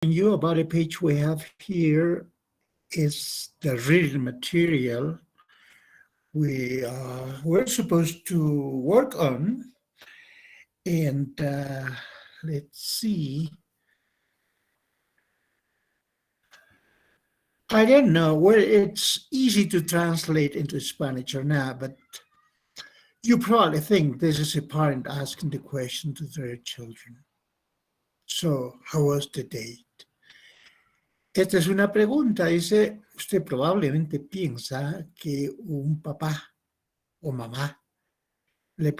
You about a page we have here is the reading material we're supposed to work on, and let's see. I don't know whether it's easy to translate into Spanish or not, but you probably think this is a parent asking the question to their children. So, how was the date? Esta es una pregunta, dice, usted probablemente piensa que un papá o mamá le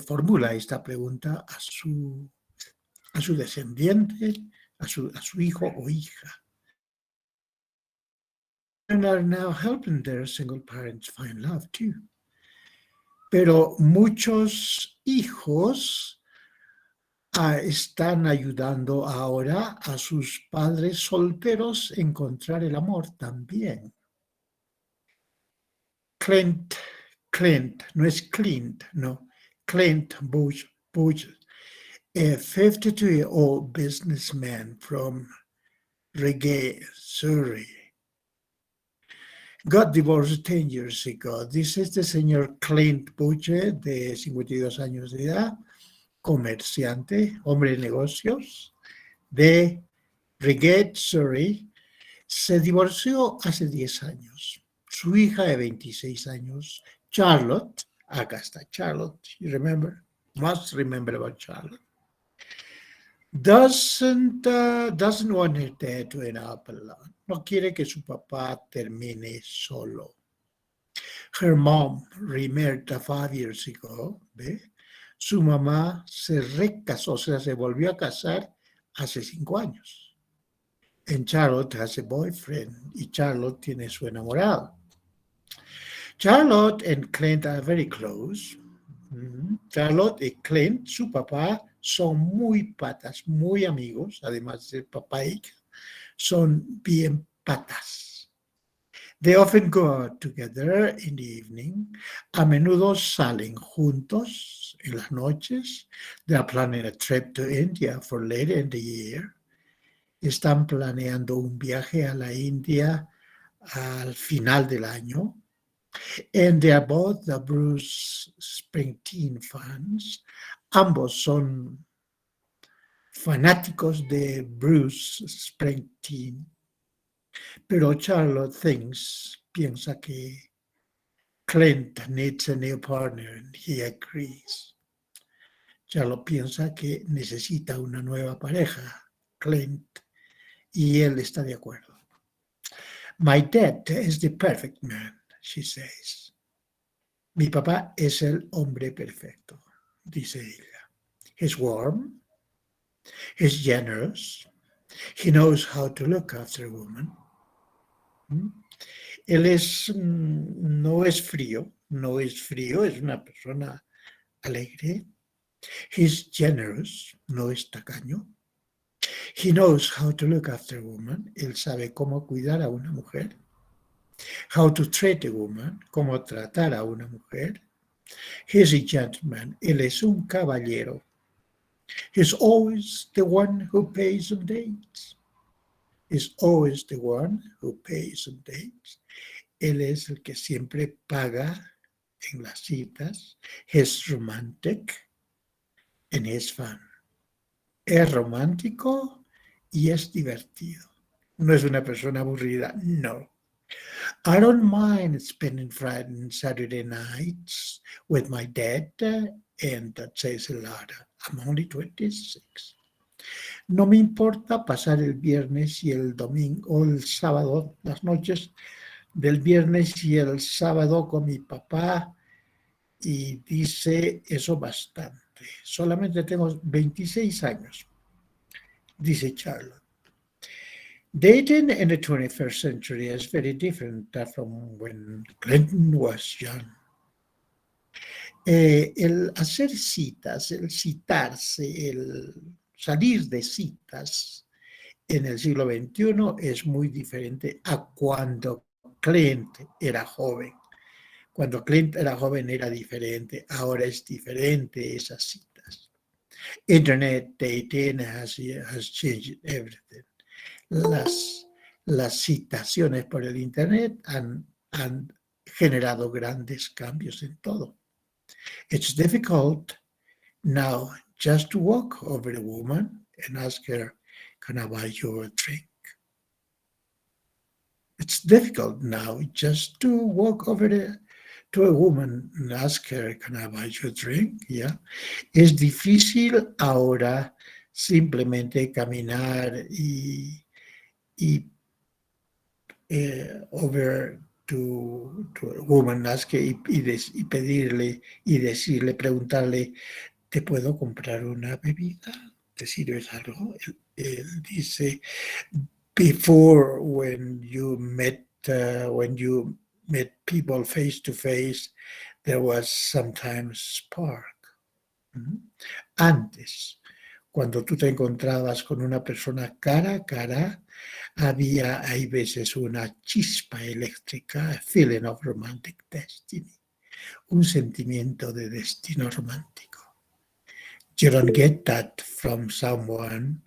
formula esta pregunta a su descendiente, a su hijo o hija. And are now helping their single parents find love too. Pero muchos hijos están ayudando ahora a sus padres solteros a encontrar el amor también. Clint, no es Clint, no. Clint Bush, a 52-year-old businessman from Reggae, Surrey, got divorced 10 years ago. Dice este señor Clint Buche, de 52 años de edad, comerciante, hombre de negocios, de Reggae, Surrey, se divorció hace 10 años. Su hija de 26 años, Charlotte, acá está Charlotte, you remember? Must remember about Charlotte. Doesn't want her dad to end up alone. No quiere que su papá termine solo. Her mom remarried 5 years ago. ¿Ve? Su mamá se recasó, o sea, se volvió a casar hace 5 años. And Charlotte has a boyfriend. Y Charlotte tiene su enamorado. Charlotte and Clint are very close. Charlotte y Clint, su papá, son muy patas, muy amigos, además de papá y hija, son bien patas. They often go out together in the evening. A menudo salen juntos en las noches. They are planning a trip to India for later in the year. Están planeando un viaje a la India al final del año. And they are both the Bruce Springsteen fans. Ambos son fanáticos de Bruce Springsteen. Pero Charlotte piensa que Clint needs a new partner and he agrees. Charlotte piensa que necesita una nueva pareja, Clint, y él está de acuerdo. My dad is the perfect man, she says. Mi papá es el hombre perfecto, dice ella. He's warm, he's generous, he knows how to look after a woman. Él no es frío, es una persona alegre. He's generous, no es tacaño. He knows how to look after a woman. Él sabe cómo cuidar a una mujer. How to treat a woman, cómo tratar a una mujer. He's a gentleman. Él es un caballero. He's always the one who pays on dates. He's always the one who pays on dates. Él es el que siempre paga en las citas. He's romantic and he's fun. Es romántico y es divertido. No es una persona aburrida, no. I don't mind spending Friday and Saturday nights with my dad, and that says a lot. I'm only 26. No me importa pasar el viernes y el domingo, o el sábado, las noches del viernes y el sábado con mi papá, y dice eso bastante. Solamente tengo 26 años, dice Charlotte. Dating in the 21st century is very different from when Clinton was young. El hacer citas, el citarse, el salir de citas en el siglo XXI es muy diferente a cuando Clint era joven. Cuando Clint era joven era diferente, ahora es diferente esas citas. Internet dating has changed everything. Las citaciones por el Internet han generado grandes cambios en todo. It's difficult now just to walk over a woman and ask her, can I buy you a drink? It's difficult now just to walk over to a woman and ask her, can I buy you a drink? Yeah. Es difícil ahora simplemente caminar y over to a woman, ask y pedirle y decirle, preguntarle, ¿te puedo comprar una bebida? ¿Te sirves algo? Él dice, before when you met people face to face, there was sometimes spark. Antes, cuando tú te encontrabas con una persona cara a cara, hay veces una chispa eléctrica, a feeling of romantic destiny, un sentimiento de destino romántico. You don't get that from someone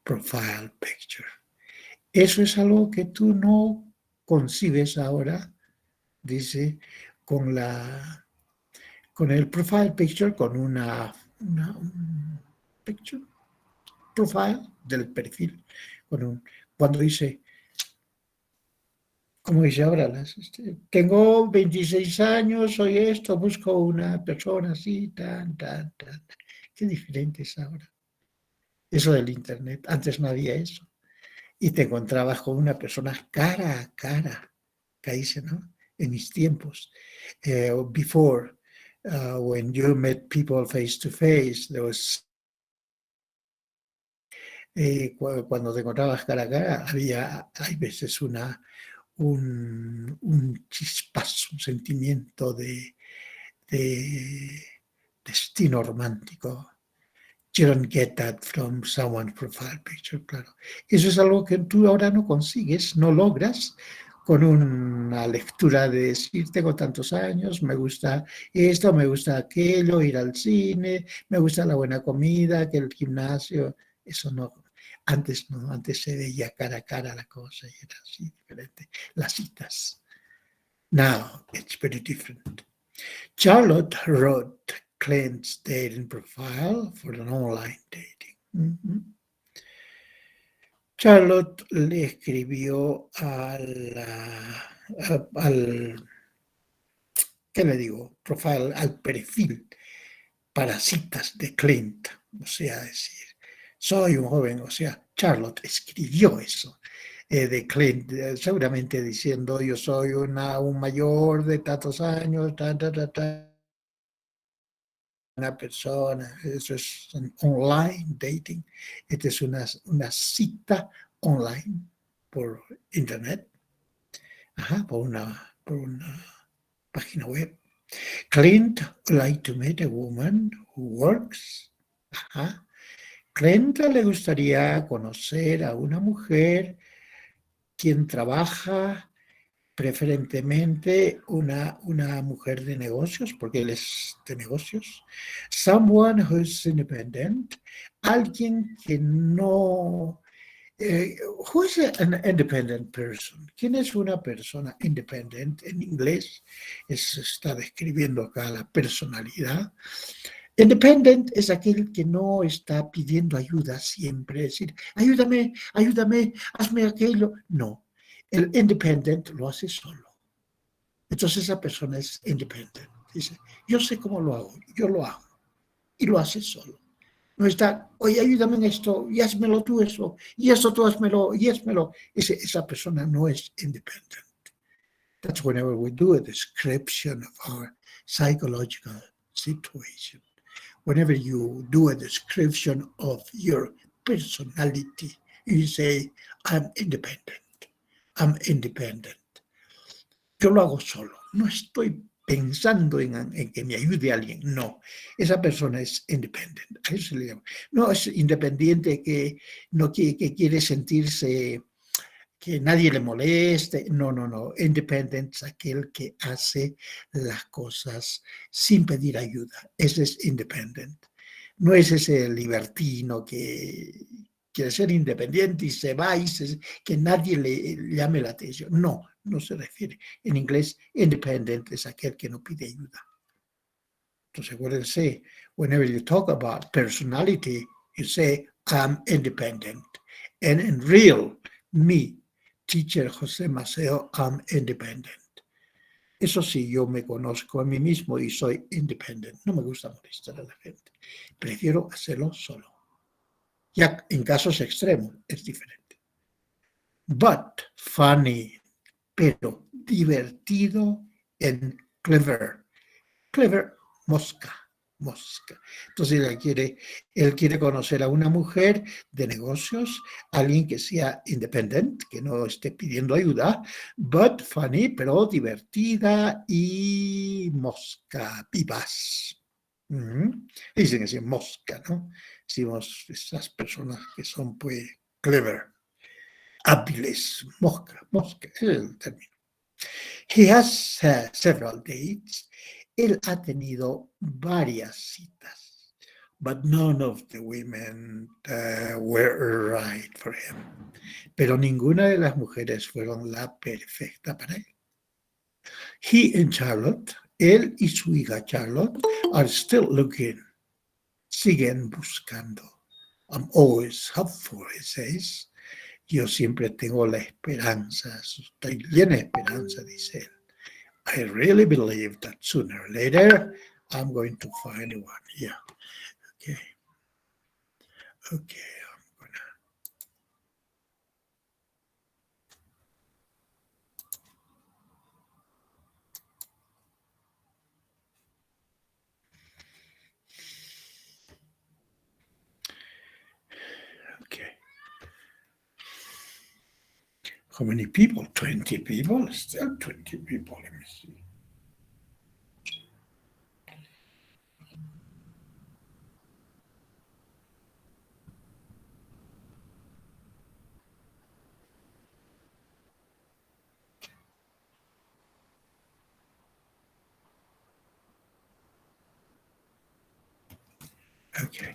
profile picture. Eso es algo que tú no concibes ahora, dice, con el profile picture, con un picture profile del perfil, cuando dice, como dice ahora, tengo 26 años, soy esto, busco una persona así, tan. Qué diferente es ahora. Eso del Internet, antes no había eso. Y te encontrabas con una persona cara a cara, que dice, ¿no? En mis tiempos. Before, when you met people face to face, there was cuando te encontrabas cara a cara, hay veces un chispazo, un sentimiento de destino romántico. You don't get that from someone's profile picture, claro. Eso es algo que tú ahora no consigues, no logras con una lectura de decir, tengo tantos años, me gusta esto, me gusta aquello, ir al cine, me gusta la buena comida, que el gimnasio, eso no. Antes no, antes se veía cara a cara la cosa y era así diferente. Las citas. Now it's very different. Charlotte wrote Clint's dating profile for an online dating. Charlotte le escribió ¿qué le digo? Profile, al perfil para citas de Clint. O sea, decir, soy un joven, o sea, Charlotte escribió eso de Clint, seguramente diciendo, yo soy un mayor de tantos años, una persona, eso es un online dating, esta es una cita online por internet, por una página web. Clint would like to meet a woman who works. Clint le gustaría conocer a una mujer quien trabaja, preferentemente una mujer de negocios, porque él es de negocios. Someone who's independent, alguien que no... who is an independent person? ¿Quién es una persona independent? En inglés está describiendo acá la personalidad. Independent es aquel que no está pidiendo ayuda siempre, es decir, ayúdame, hazme aquello. No, el independent lo hace solo. Entonces esa persona es independent. Dice, yo sé cómo lo hago, yo lo hago. Y lo hace solo. No está, oye, ayúdame en esto, y házmelo tú eso, y eso tú házmelo, y házmelo. Esa persona no es independent. That's whenever we do a description of our psychological situation. Whenever you do a description of your personality, you say, I'm independent. I'm independent. Yo lo hago solo. No estoy pensando en que me ayude alguien. No, esa persona es independent. A eso se le llama. No es independiente que no que quiere sentirse que nadie le moleste. No. Independent es aquel que hace las cosas sin pedir ayuda. Ese es independent. No es ese libertino que quiere ser independiente y se va y que nadie le llame la atención. No, no se refiere. En inglés, independent es aquel que no pide ayuda. Entonces, acuérdense, whenever you talk about personality, you say, I'm independent. And in real, me, teacher José Maceo, I'm independent. Eso sí, yo me conozco a mí mismo y soy independent. No me gusta molestar a la gente. Prefiero hacerlo solo. Ya en casos extremos es diferente. But funny, pero divertido and clever. Clever, mosca, mosca. Entonces él quiere conocer a una mujer de negocios, alguien que sea independent, que no esté pidiendo ayuda, but funny, pero divertida y mosca, vivaz. Dicen así, mosca, ¿no? Decimos esas personas que son, pues, clever, hábiles, mosca, mosca, ese es el término. He has several dates. Él ha tenido varias citas, but none of the women were right for him. Pero ninguna de las mujeres fueron la perfecta para él. He and Charlotte, él y su hija Charlotte, are still looking. Siguen buscando. I'm always hopeful, he says. Yo siempre tengo la esperanza, estoy llena de esperanza, dice él. I really believe that sooner or later I'm going to find one. Yeah. Okay. Okay. I'm gonna. Okay. How many people? 20 people? Still 20 people. Let me see. Okay.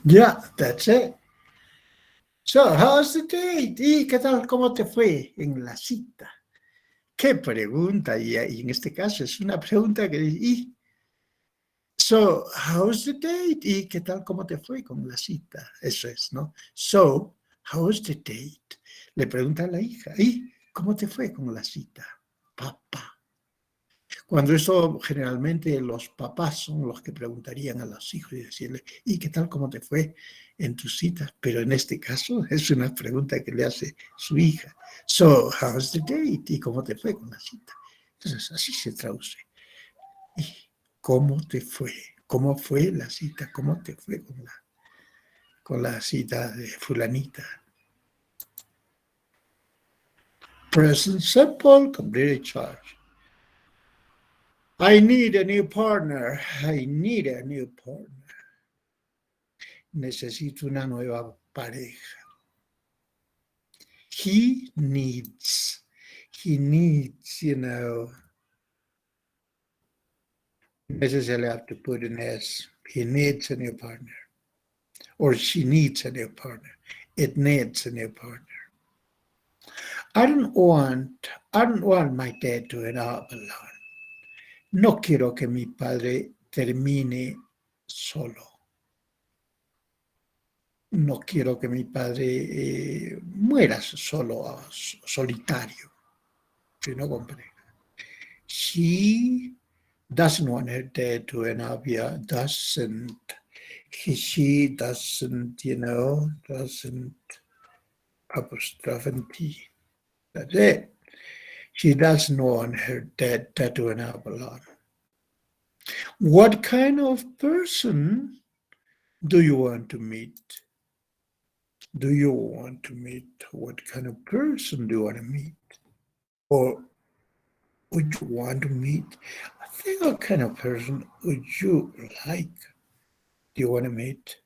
Yeah, that's it. So, how's the date? ¿Y qué tal? ¿Cómo te fue en la cita? Qué pregunta. Y en este caso es una pregunta que dice, so, how's the date? ¿Y qué tal? ¿Cómo te fue con la cita? Eso es, ¿no? So, how's the date? Le pregunta a la hija, ¿y cómo te fue con la cita? Papá. Cuando eso generalmente los papás son los que preguntarían a los hijos y decirle, ¿y qué tal? ¿Cómo te fue en tus citas? Pero en este caso es una pregunta que le hace su hija. So, how's the date? ¿Y cómo te fue con la cita? Entonces, así se traduce. ¿Y cómo te fue? ¿Cómo fue la cita? ¿Cómo te fue con la cita de fulanita? Present simple, completed charge. I need a new partner. I need a new partner. Necesito una nueva pareja. He needs, you know, necessarily have to put an S. He needs a new partner. Or she needs a new partner. It needs a new partner. I don't want my dad to end up alone. No quiero que mi padre termine solo. No quiero que mi padre muera solo, solitario. Si no comprende. She doesn't want her dad to end up here, she doesn't, doesn't apostrophe T. That's it. She doesn't want her dad to end up alone. What kind of person do you want to meet? Do you want to meet? What kind of person do you want to meet? Or would you want to meet? I think what kind of person would you like? Do you want to meet?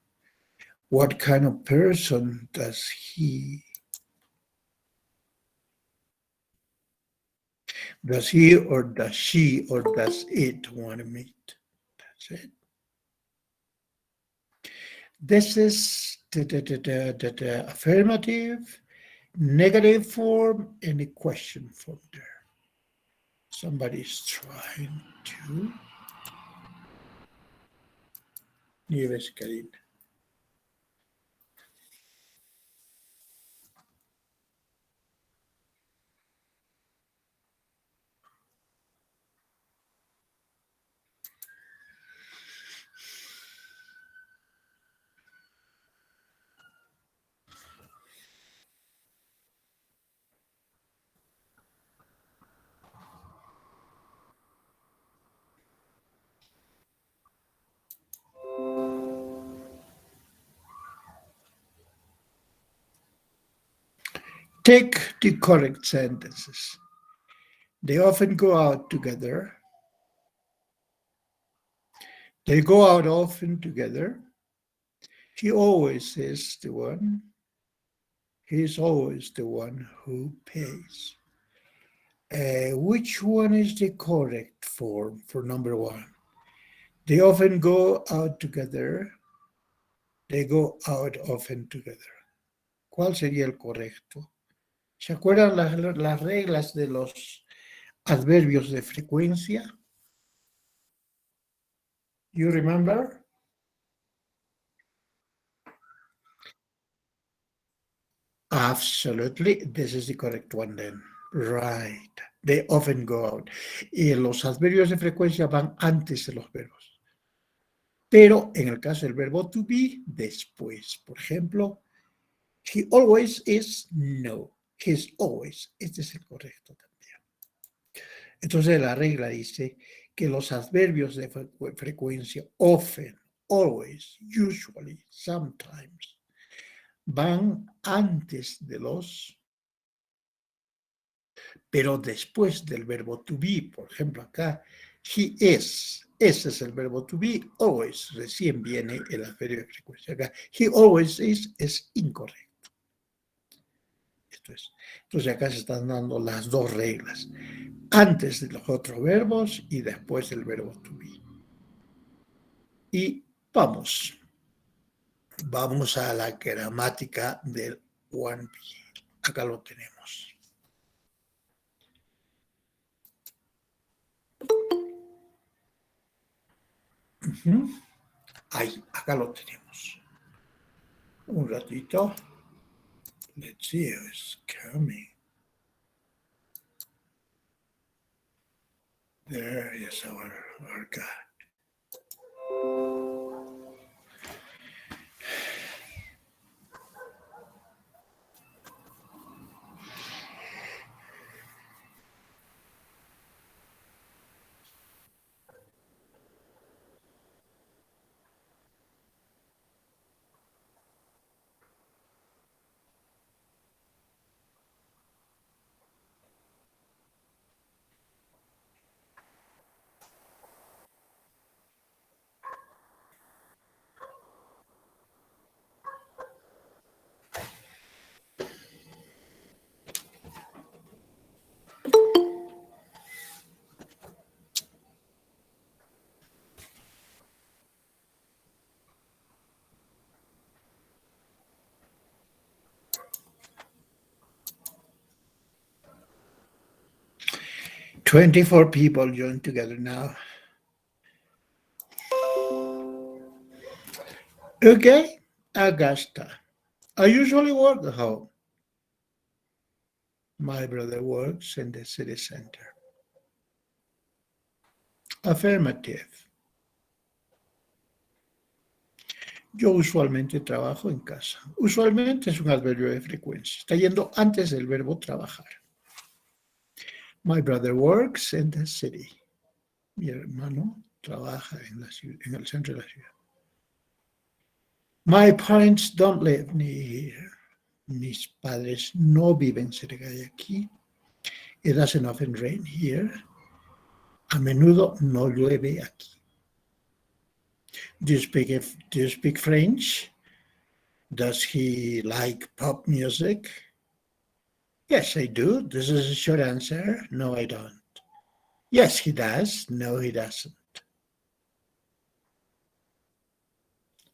What kind of person does he or does she or does it want to meet? That's it. This is the affirmative, negative form, and a question form there. Somebody's trying to. Nieves Karin. Take the correct sentences. They often go out together. They go out often together. He always is the one. He is always the one who pays. Which one is the correct form for number one? They often go out together. They go out often together. ¿Cuál sería el correcto? ¿Se acuerdan las reglas de los adverbios de frecuencia? You remember? Absolutely. This is the correct one then. Right. They often go out. Y los adverbios de frecuencia van antes de los verbos. Pero en el caso del verbo to be, después. Por ejemplo, he always is, no. He's always. Este es el correcto también. Entonces la regla dice que los adverbios de frecuencia often, always, usually, sometimes, van antes de los, pero después del verbo to be. Por ejemplo, acá, he is. Ese es el verbo to be, always. Recién viene el adverbio de frecuencia. Acá, he always is es incorrecto. Esto es. Entonces acá se están dando las dos reglas. Antes de los otros verbos y después del verbo to be. Y vamos a la gramática del 1B. Acá lo tenemos. Ahí, acá lo tenemos. Un ratito. Let's see if it's coming. There is our guy. "24 people join together now." Okay, Augusta. I usually work at home. My brother works in the city center. Affirmative. Yo usualmente trabajo en casa. Usualmente es un adverbio de frecuencia. Está yendo antes del verbo trabajar. My brother works in the city. Mi hermano trabaja en el centro de la ciudad. My parents don't live near here. Mis padres no viven cerca de aquí. It doesn't often rain here. A menudo no llueve aquí. Do you speak French? Does he like pop music? Yes, I do. This is a short answer. No, I don't. Yes, he does. No, he doesn't.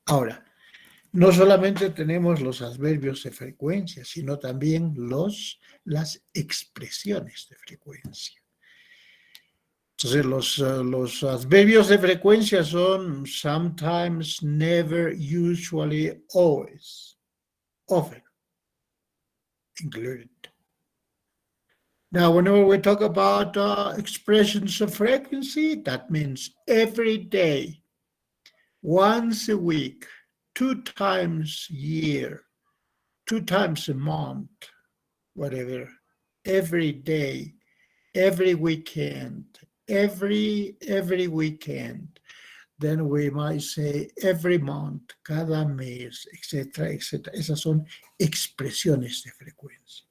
Ahora, no solamente tenemos los adverbios de frecuencia, sino también las expresiones de frecuencia. Entonces, los adverbios de frecuencia son sometimes, never, usually, always, often included. Now, whenever we talk about expressions of frequency, that means every day, once a week, 2 times a year, 2 times a month, whatever, every day, every weekend, every weekend. Then we might say every month, cada mes, etcétera, etcétera. Esas son expresiones de frecuencia.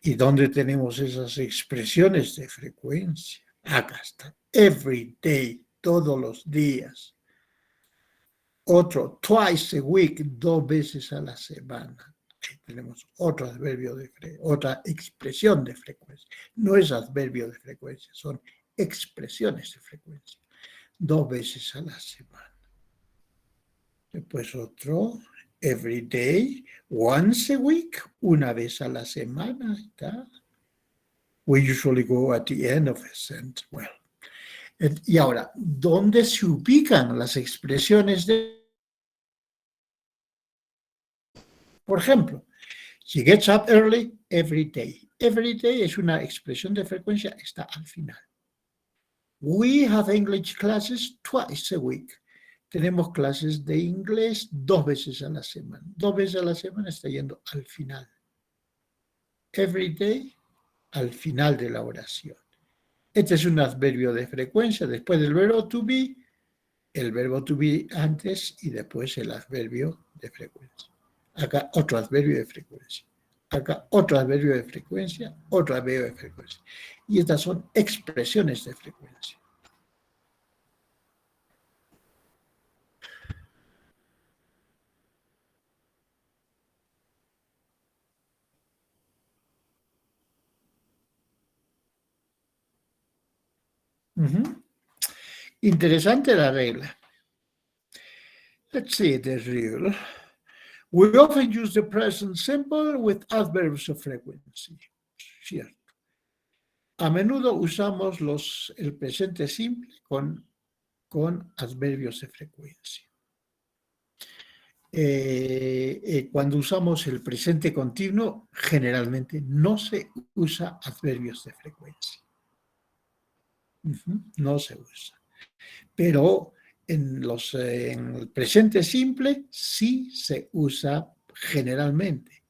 ¿Y dónde tenemos esas expresiones de frecuencia? Acá está. Every day, todos los días. Otro, twice a week, 2 veces a la semana. Aquí tenemos otro adverbio otra expresión de frecuencia. No es adverbio de frecuencia, son expresiones de frecuencia. 2 veces a la semana. Después otro, every day, once a week, 1 vez a la semana. ¿Está? We usually go at the end of a sentence. Well, y ahora, ¿dónde se ubican las expresiones de? Por ejemplo, she gets up early every day. Every day es una expresión de frecuencia, está al final. We have English classes twice a week. Tenemos clases de inglés 2 veces a la semana. 2 veces a la semana está yendo al final. Every day, al final de la oración. Este es un adverbio de frecuencia. Después del verbo to be, el verbo to be antes y después el adverbio de frecuencia. Acá otro adverbio de frecuencia. Acá otro adverbio de frecuencia, otro adverbio de frecuencia. Y estas son expresiones de frecuencia. Interesante la regla. Let's see the rule. We often use the present simple with adverbs of frequency. Cierto. A menudo usamos el presente simple con adverbios de frecuencia. Cuando usamos el presente continuo, generalmente no se usa adverbios de frecuencia. No se usa. Pero en el presente simple sí se usa generalmente,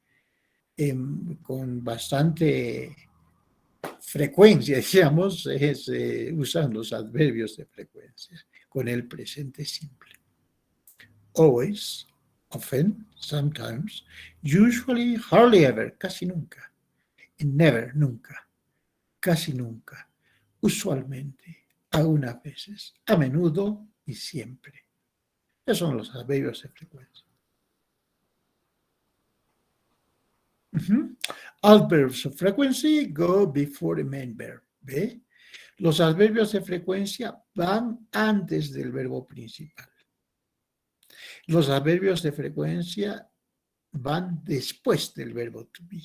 con bastante frecuencia, digamos, se usan los adverbios de frecuencia con el presente simple. Always, often, sometimes, usually, hardly ever, casi nunca, never, nunca, casi nunca, usualmente, algunas veces, a menudo y siempre. Esos son los adverbios de frecuencia. Adverbs of frequency go before the main verb. ¿Ve? Los adverbios de frecuencia van antes del verbo principal. Los adverbios de frecuencia van después del verbo to be.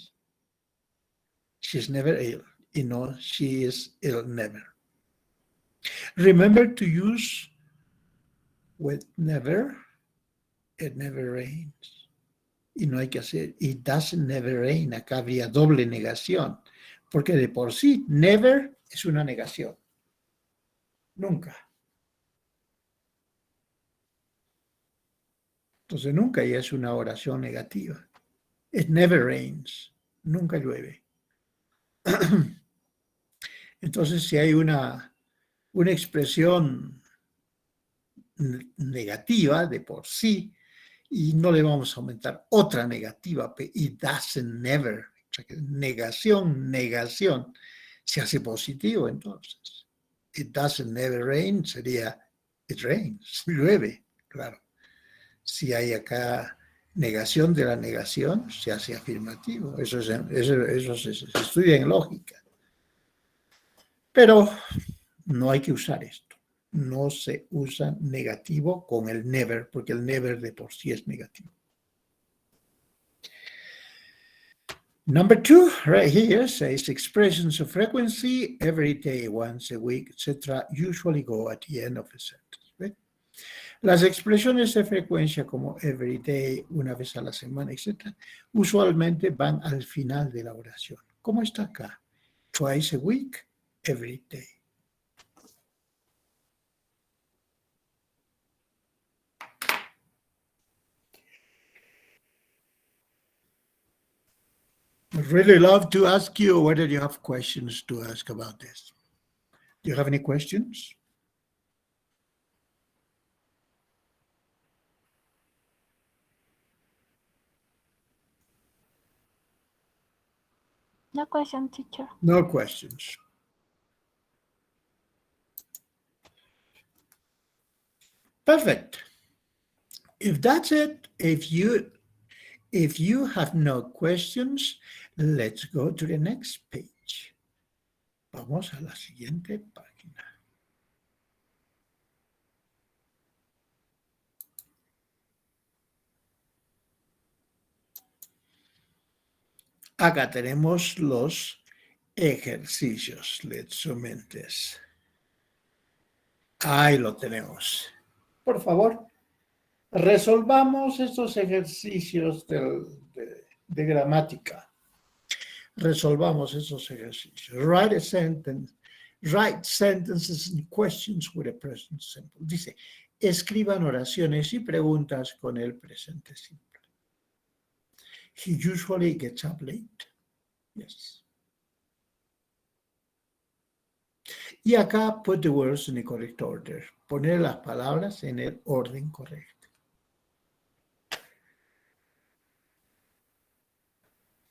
She's never ill. Y no, she is ill never. Remember to use with never, it never rains. Y no hay que hacer, it doesn't never rain. Acá habría doble negación. Porque de por sí, never es una negación. Nunca. Entonces nunca ya es una oración negativa. It never rains. Nunca llueve. Entonces si hay una expresión negativa de por sí, y no le vamos a aumentar otra negativa, it doesn't never, o sea que negación, se hace positivo entonces. It doesn't never rain sería it rains, llueve, claro. Si hay acá Negación de la negación se hace afirmativo. Eso se estudia en lógica. Pero no hay que usar esto. No se usa negativo con el never, porque el never de por sí es negativo. Number 2, right here, says expressions of frequency, every day, once a week, etc., usually go at the end of a sentence. ¿Ve? Las expresiones de frecuencia como every day, una vez a la semana, etc., usualmente van al final de la oración. ¿Cómo está acá? Twice a week, every day. I'd really love to ask you whether you have questions to ask about this. Do you have any questions? No question, teacher. No questions. Perfect. If that's it, if you have no questions, let's go to the next page. Vamos a la siguiente página. Acá tenemos los ejercicios. Let's zoom in this. Ahí lo tenemos. Por favor, resolvamos estos ejercicios de gramática. Resolvamos esos ejercicios. Write sentences and questions with a present simple. Dice, escriban oraciones y preguntas con el presente simple. He usually gets up late. Yes. Y acá, put the words in the correct order. Poner las palabras en el orden correcto.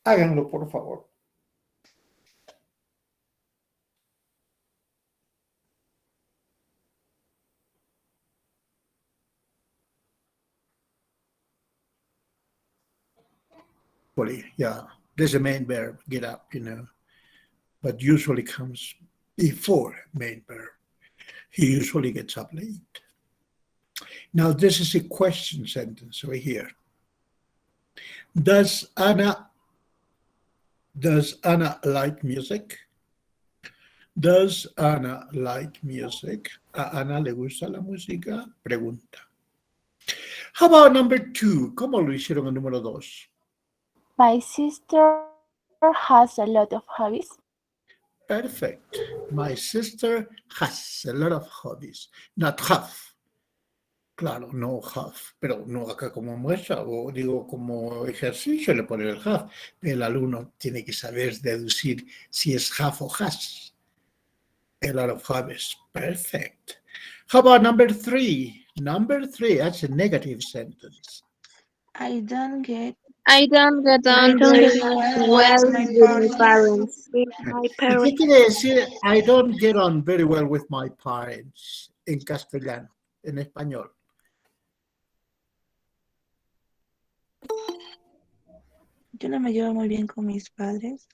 Háganlo, por favor. Yeah, there's a main verb, get up, but usually comes before main verb. He usually gets up late. Now, this is a question sentence right here. Does Anna like music? Does Anna like music? ¿A Ana le gusta la música? Pregunta. How about number 2? ¿Cómo lo hicieron el número 2? My sister has a lot of hobbies. Perfect. My sister has a lot of hobbies. Not have. Claro, no have, pero no acá como muestra, o digo como ejercicio le pone el have. El alumno tiene que saber deducir si es have o has. A lot of hobbies. Perfect. How about number 3? Number 3, that's a negative sentence. I don't get on very well with my parents. ¿Y qué quiere decir I don't get on very well with my parents en castellano, en español? Yo no me llevo muy bien con mis padres.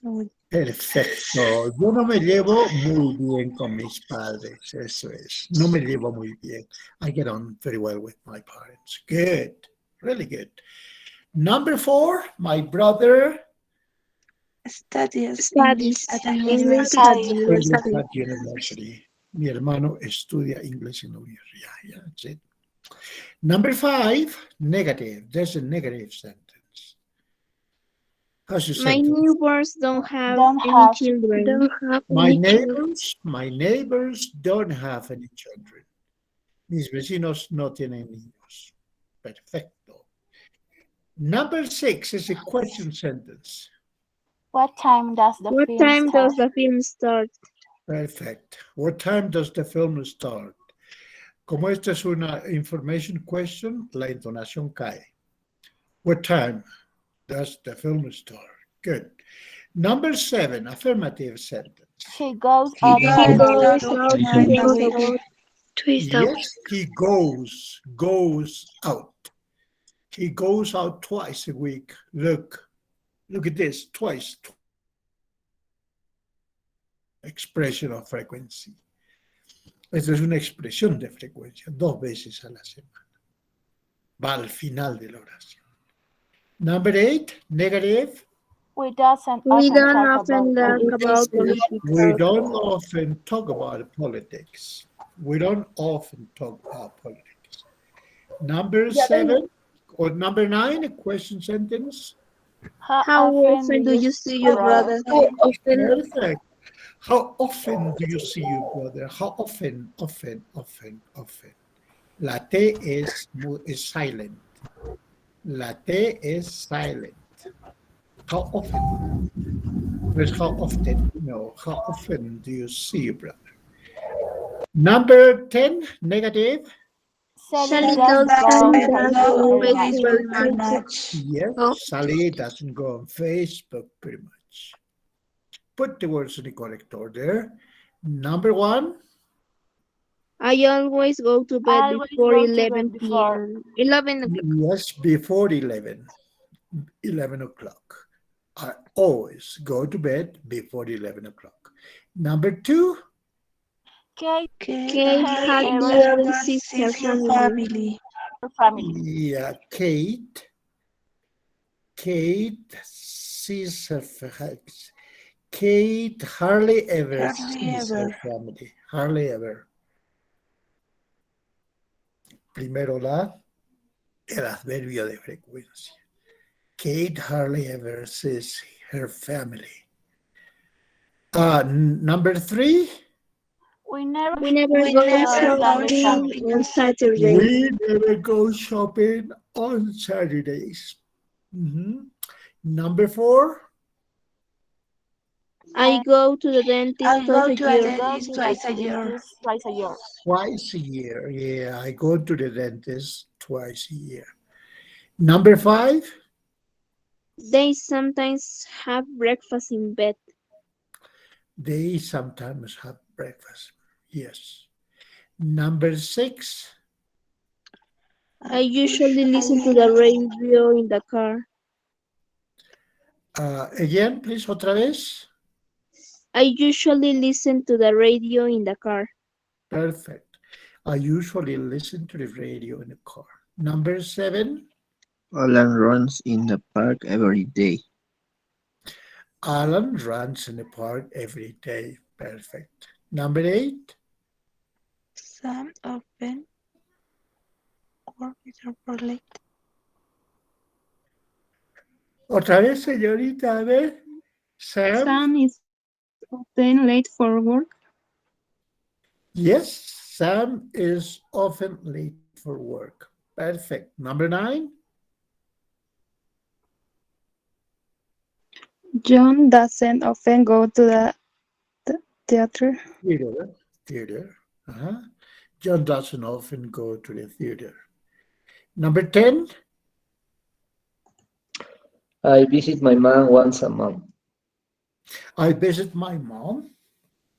Perfecto. Yo no me llevo muy bien con mis padres. Eso es. No me llevo muy bien. I get on very well with my parents. Good. Really good. Number 4, my brother Studies Studies at the English university. at university. Mi hermano estudia inglés en la universidad. Yeah, that's it. Number 5, negative. There's a negative sentence. How's your My sentence? neighbors don't have children. My neighbors don't have any children. Mis vecinos no tienen niños. Perfecto. Number 6 is a question sentence. What time does the film start? Perfect. What time does the film start? Como esta es una information question, la entonación cae. What time does the film start? Good. Number 7, affirmative sentence. He goes out He twice goes a out week. twice a week. Yes, he goes out. He goes out twice a week. Look at this, twice. Expression of frequency. Esta es una expresión de frecuencia, 2 veces a la semana. Va al final de la oración. Number 8, negative. We doesn't We often don't talk often about talk about politics. We don't often talk about politics. We don't often talk about politics. Number 7 or number 9, a question sentence. How often do you see your brother? How often? Perfect. How often do you see your brother? How often, often, often, often. La T is silent. La T is silent. How often? There's how often. No, how often do you see your brother? Number 10, negative. Sally doesn't doesn't go on go on Facebook very much. Facebook very much. Yes, Oh. Sally doesn't go on Facebook pretty much. Put the words in the correct order. Number 1. I always go to bed I always before go to 11 bed before. p.m. 11 o'clock. Yes, before 11 o'clock. I always go to bed before 11 o'clock. Number 2. Kate Kate hardly hardly ever ever sees her family. her family. Yeah, Kate sees her Kate hardly ever sees her family. Hardly ever. Primero el adverbio de frecuencia. Kate hardly ever sees her family. Number 3. We never We never We go never go shopping on Saturday. We never go shopping on Saturdays. Number 4. I go to the dentist I go twice to a a year. dentist twice a year. twice a year. Twice a year. Yeah, I go to the dentist twice a year. Number 5. They sometimes have breakfast in bed. They sometimes have breakfast. Yes. Number 6. I usually listen to the radio in the car. Again, please, otra vez. I usually listen to the radio in the car. Perfect. I usually listen to the radio in the car. Number 7. Alan runs in the park every day. Alan runs in the park every day. Perfect. Number 8. Sam often works for late. Otra vez, señorita, a ver. Sam is often late for work. Yes, Sam is often late for work. Perfect. Number 9. John doesn't often go to the theater. Theater. John doesn't often go to the theater. Number 10. I visit my mom once a month. I visit my mom.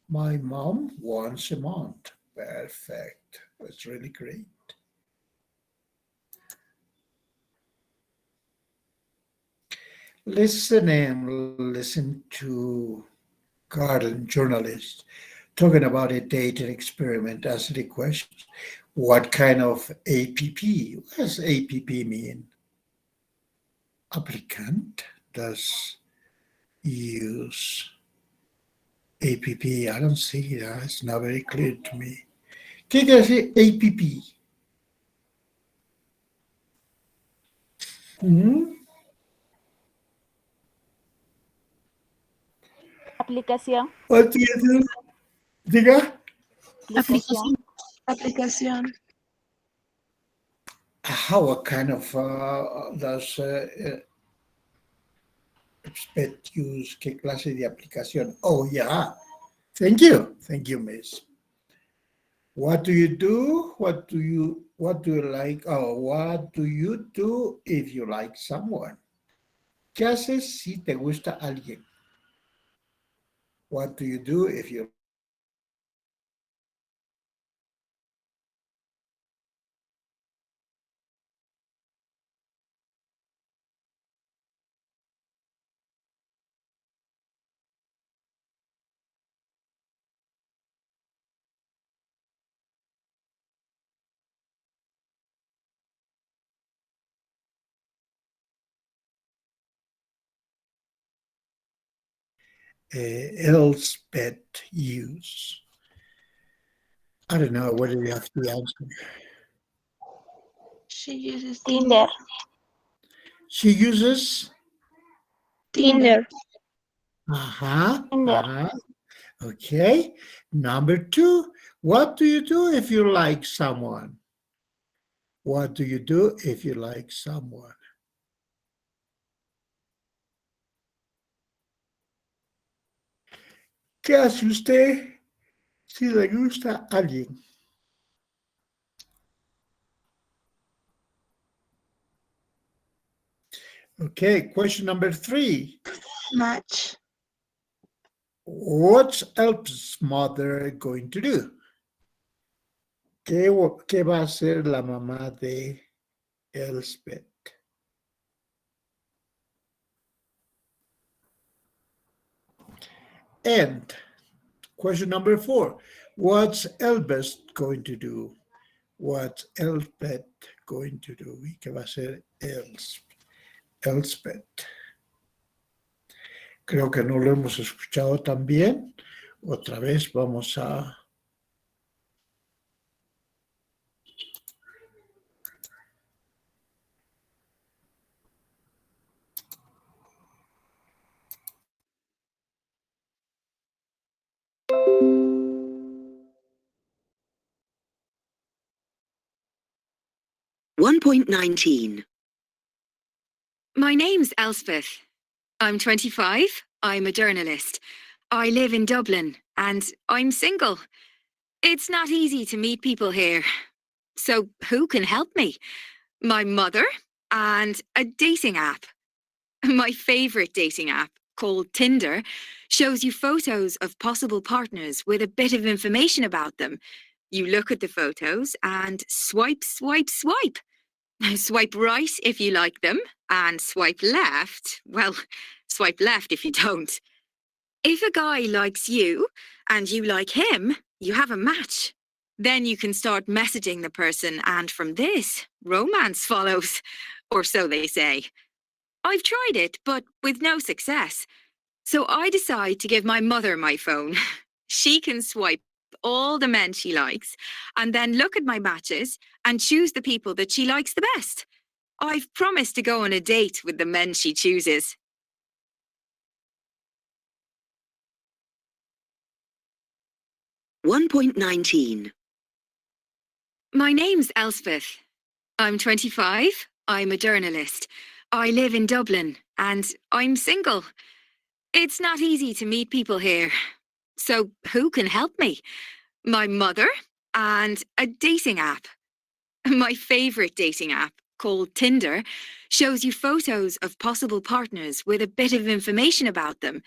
My mom once a month. Perfect. That's really great. Listen to Garden journalists talking about a dating experiment. Ask the question, what kind of APP? What does APP mean? Applicant does use APP. I don't see that. It's not very clear to me. ¿Qué quiere decir APP? Aplicación. What do you do? Diga. Aplicación. What kind of does expect use? ¿Qué clase de aplicación? Oh, yeah. Thank you, Miss. What do you do? What do you like? Oh, what do you do if you like someone? ¿Qué haces si te gusta alguien? What do you do if you Elspeth use? I don't know. What do you have to answer? She uses Tinder. She uses. Tinder. Tinder. Okay. Number 2. What do you do if you like someone? What do you do if you like someone? ¿Qué hace usted si le gusta a alguien? Okay, question number 3. match. What's Elf's mother going to do? ¿Qué va a hacer la mamá de Elspeth? And question number 4. What's Elspeth going to do? What's Elspeth going to do? ¿Y qué va a hacer Elspeth? Creo que no lo hemos escuchado tan bien. Otra vez vamos a... One point 19. My name's Elspeth. I'm 25. I'm a journalist. I live in Dublin and I'm single. It's not easy to meet people here. So who can help me? My mother and a dating app. My favourite dating app, called Tinder, shows you photos of possible partners with a bit of information about them. You look at the photos and swipe, swipe, swipe. Swipe right if you like them, and swipe left, well, swipe left if you don't. If a guy likes you and you like him, you have a match. Then you can start messaging the person, and from this, romance follows. Or so they say. I've tried it, but with no success. So I decide to give my mother my phone. She can swipe all the men she likes, and then look at my matches and choose the people that she likes the best. I've promised to go on a date with the men she chooses. One point 19. My name's Elspeth. I'm 25. I'm a journalist. I live in Dublin and I'm single. It's not easy to meet people here. So who can help me? My mother and a dating app. My favourite dating app, called Tinder, shows you photos of possible partners with a bit of information about them.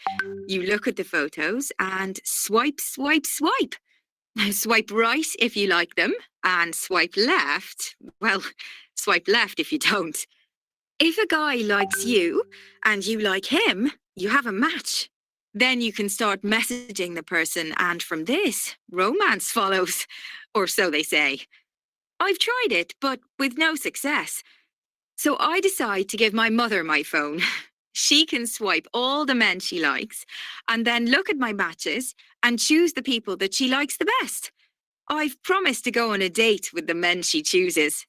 You look at the photos and swipe, swipe, swipe. Swipe right if you like them, and swipe left, well, swipe left if you don't. If a guy likes you and you like him, you have a match. Then you can start messaging the person, and from this, romance follows. Or so they say. I've tried it, but with no success. So I decide to give my mother my phone. She can swipe all the men she likes, and then look at my matches and choose the people that she likes the best. I've promised to go on a date with the men she chooses.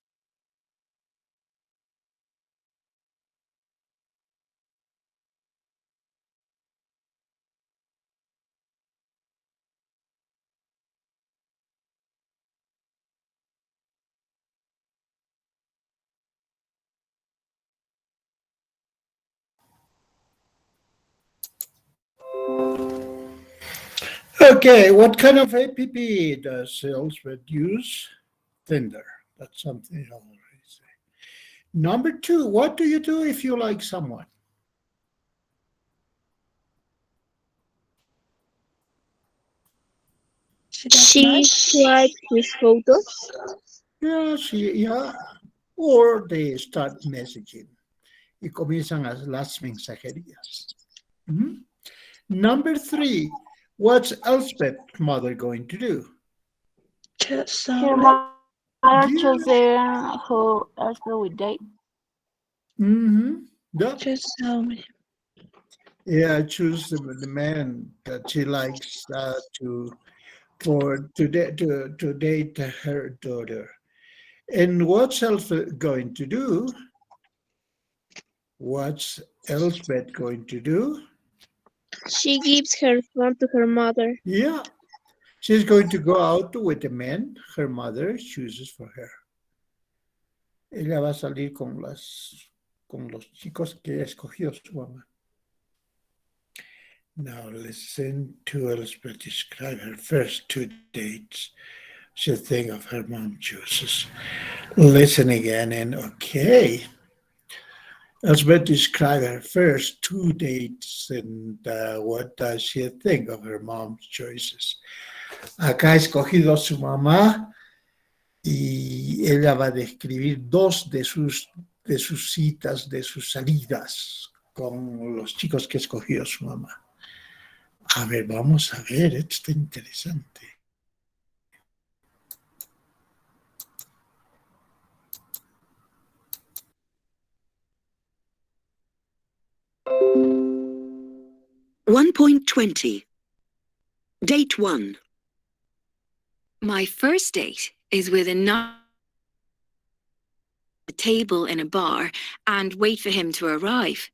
Okay, what kind of app does Elspeth use? Tinder. That's something I already say. Number 2, what do you do if you like someone? She swipes his photos. Yeah. Or they start messaging. Y comienzan las mensajerías. Number 3, what's Elspeth's mother going to do? Your mother choosing who else will we date. Yeah. Just tell me. Yeah, choose the man that she likes to date her daughter. And what's Elspeth going to do? What's Elspeth going to do? She gives her phone to her mother. Yeah, she's going to go out with the man her mother chooses for her. Ella va a salir con los chicos que escogió su mamá. Now listen to Elspeth describe her first 2 dates. She'll think of her mom chooses. Listen again and okay. Elspeth described her first 2 dates and what does she think of her mom's choices. Acá ha escogido a su mamá y ella va a describir 2 de sus citas, de sus salidas con los chicos que escogió su mamá. A ver, vamos a ver, esto está interesante. One point 20. Date 1. My first date is with a table in a bar and wait for him to arrive.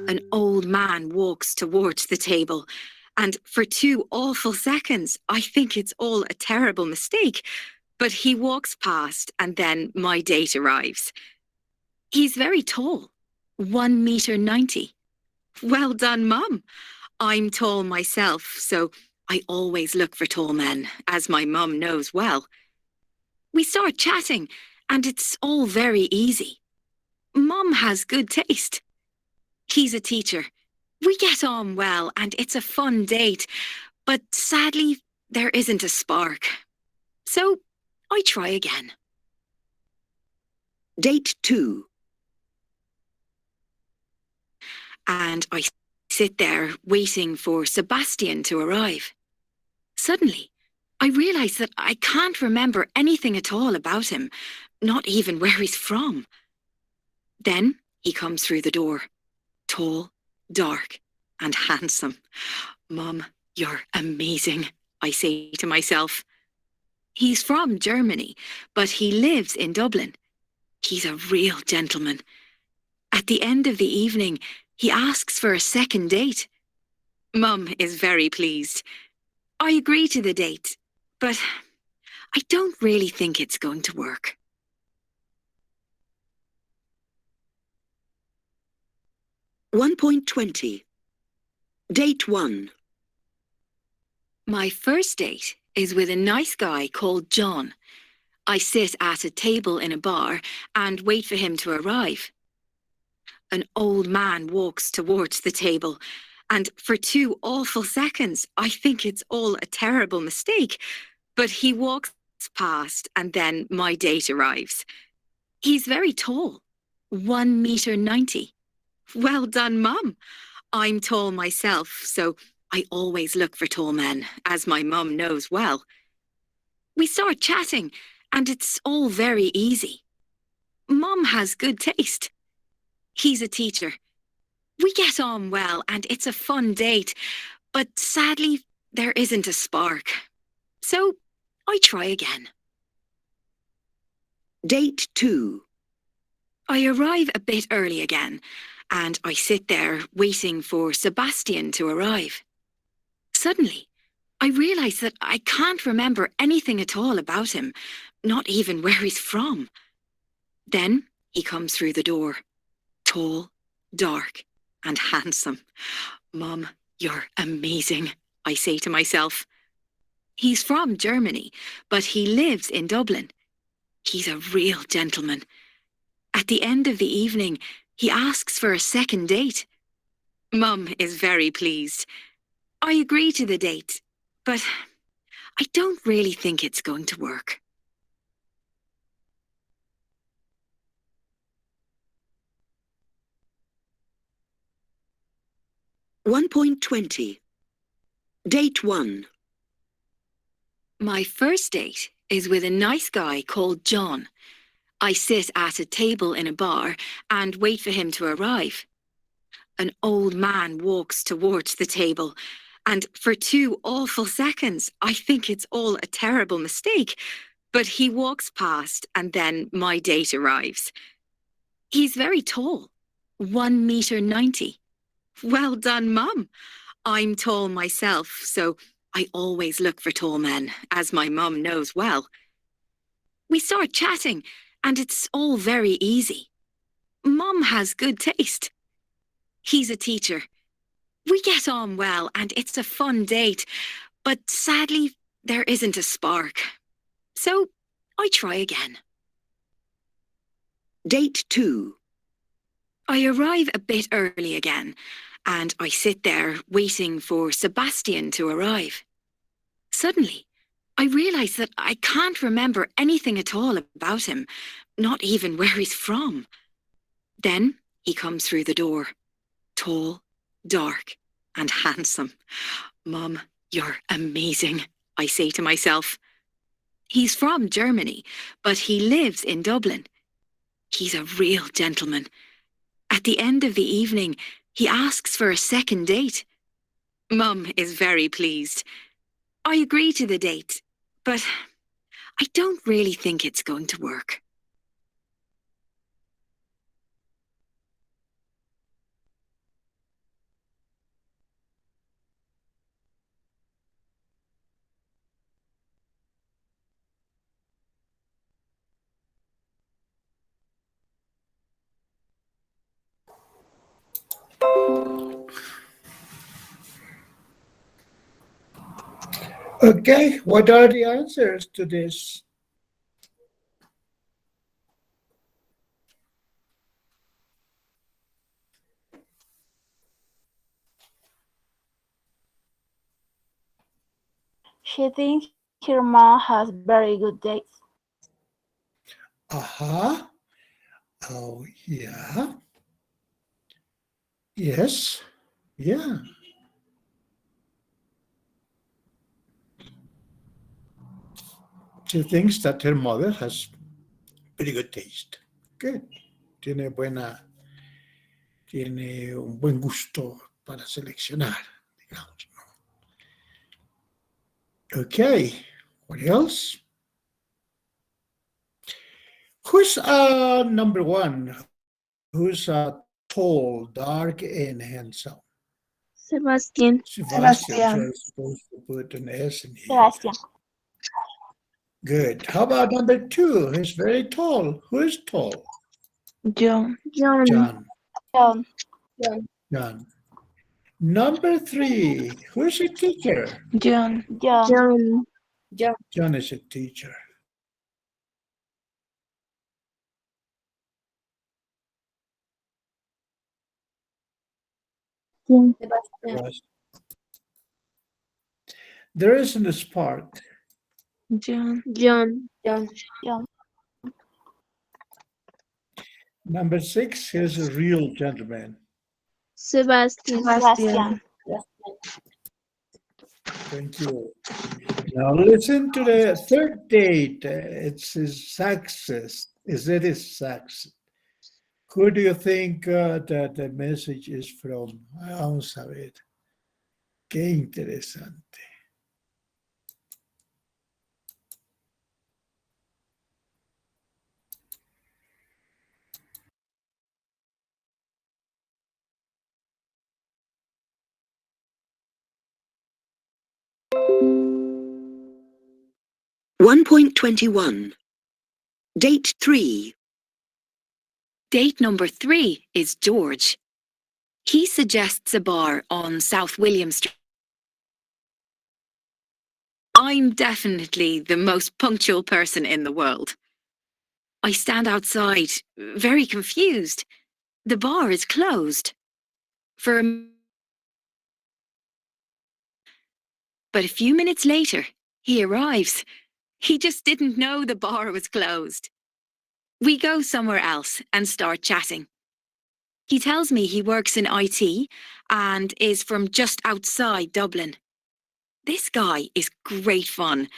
An old man walks towards the table, and for 2 awful seconds, I think it's all a terrible mistake. But he walks past, and then my date arrives. He's very tall, 1 meter 90. Well done, Mum. I'm tall myself, so I always look for tall men, as my mum knows well. We start chatting, and it's all very easy. Mum has good taste. He's a teacher. We get on well, and it's a fun date, but sadly, there isn't a spark. So I try again. Date 2. And I sit there waiting for Sebastian to arrive. Suddenly, I realize that I can't remember anything at all about him, not even where he's from. Then he comes through the door, tall, dark, and handsome. Mum, you're amazing, I say to myself. He's from Germany, but he lives in Dublin. He's a real gentleman. At the end of the evening, he asks for a second date. Mum is very pleased. I agree to the date, but I don't really think it's going to work. One point 20. Date 1. My first date is with a nice guy called John. I sit at a table in a bar and wait for him to arrive. An old man walks towards the table, and for 2 awful seconds, I think it's all a terrible mistake. But he walks past, and then my date arrives. He's very tall, 1 meter 90. Well done, Mum. I'm tall myself, so I always look for tall men, as my mum knows well. We start chatting, and it's all very easy. Mum has good taste. He's a teacher. We get on well, and it's a fun date, but sadly, there isn't a spark. So I try again. Date 2. I arrive a bit early again, and I sit there waiting for Sebastian to arrive. Suddenly, I realize that I can't remember anything at all about him, not even where he's from. Then he comes through the door, tall, dark, and handsome. Mum, you're amazing, I say to myself. He's from Germany, but he lives in Dublin. He's a real gentleman. At the end of the evening, he asks for a second date. Mum is very pleased. I agree to the date, but I don't really think it's going to work. One point 20. Date 1. My first date is with a nice guy called John. I sit at a table in a bar and wait for him to arrive. an old man walks towards the table. And for 2 awful seconds, I think it's all a terrible mistake. But he walks past and then my date arrives. He's very tall, 1 meter 90. Well done, Mum. I'm tall myself, so I always look for tall men, as my mum knows well. We start chatting, and it's all very easy. Mum has good taste. He's a teacher. We get on well, and it's a fun date, but sadly, there isn't a spark. So I try again. Date 2. I arrive a bit early again, and I sit there waiting for Sebastian to arrive. Suddenly, I realise that I can't remember anything at all about him, not even where he's from. Then he comes through the door, tall, dark, and handsome. Mum, you're amazing, I say to myself. He's from Germany, but he lives in Dublin. He's a real gentleman. At the end of the evening, he asks for a second date. Mum is very pleased. I agree to the date, but I don't really think it's going to work. Okay, what are the answers to this? She thinks her mom has very good taste. Uh-huh. Oh, yeah. Yes. Yeah. She thinks that her mother has pretty good taste. Good. Tiene un buen gusto para seleccionar, digamos. Okay. What else? Who's number 1? Who's tall, dark, and handsome? Sebastian. Sebastian. So I'm supposed to put an S in here. Sebastian. Good. How about number 2? He's very tall. Who is tall? Yo. John. John. John. John. Number 3. Who is a teacher? John. John. John. John is a teacher. Sebastian. There isn't a spark. John. John. John. Number 6, he's a real gentleman. Sebastian. Sebastian. Thank you. Now listen to the third date. It's his success. Is it his success? Who do you think that the message is from? Vamos a ver. Qué interesante. One point 21. Date 3. Date number 3 is George. He suggests a bar on South William Street. I'm definitely the most punctual person in the world. I stand outside, very confused. The bar is closed. But a few minutes later, he arrives. He just didn't know the bar was closed. We go somewhere else and start chatting. He tells me he works in IT and is from just outside Dublin. This guy is great fun.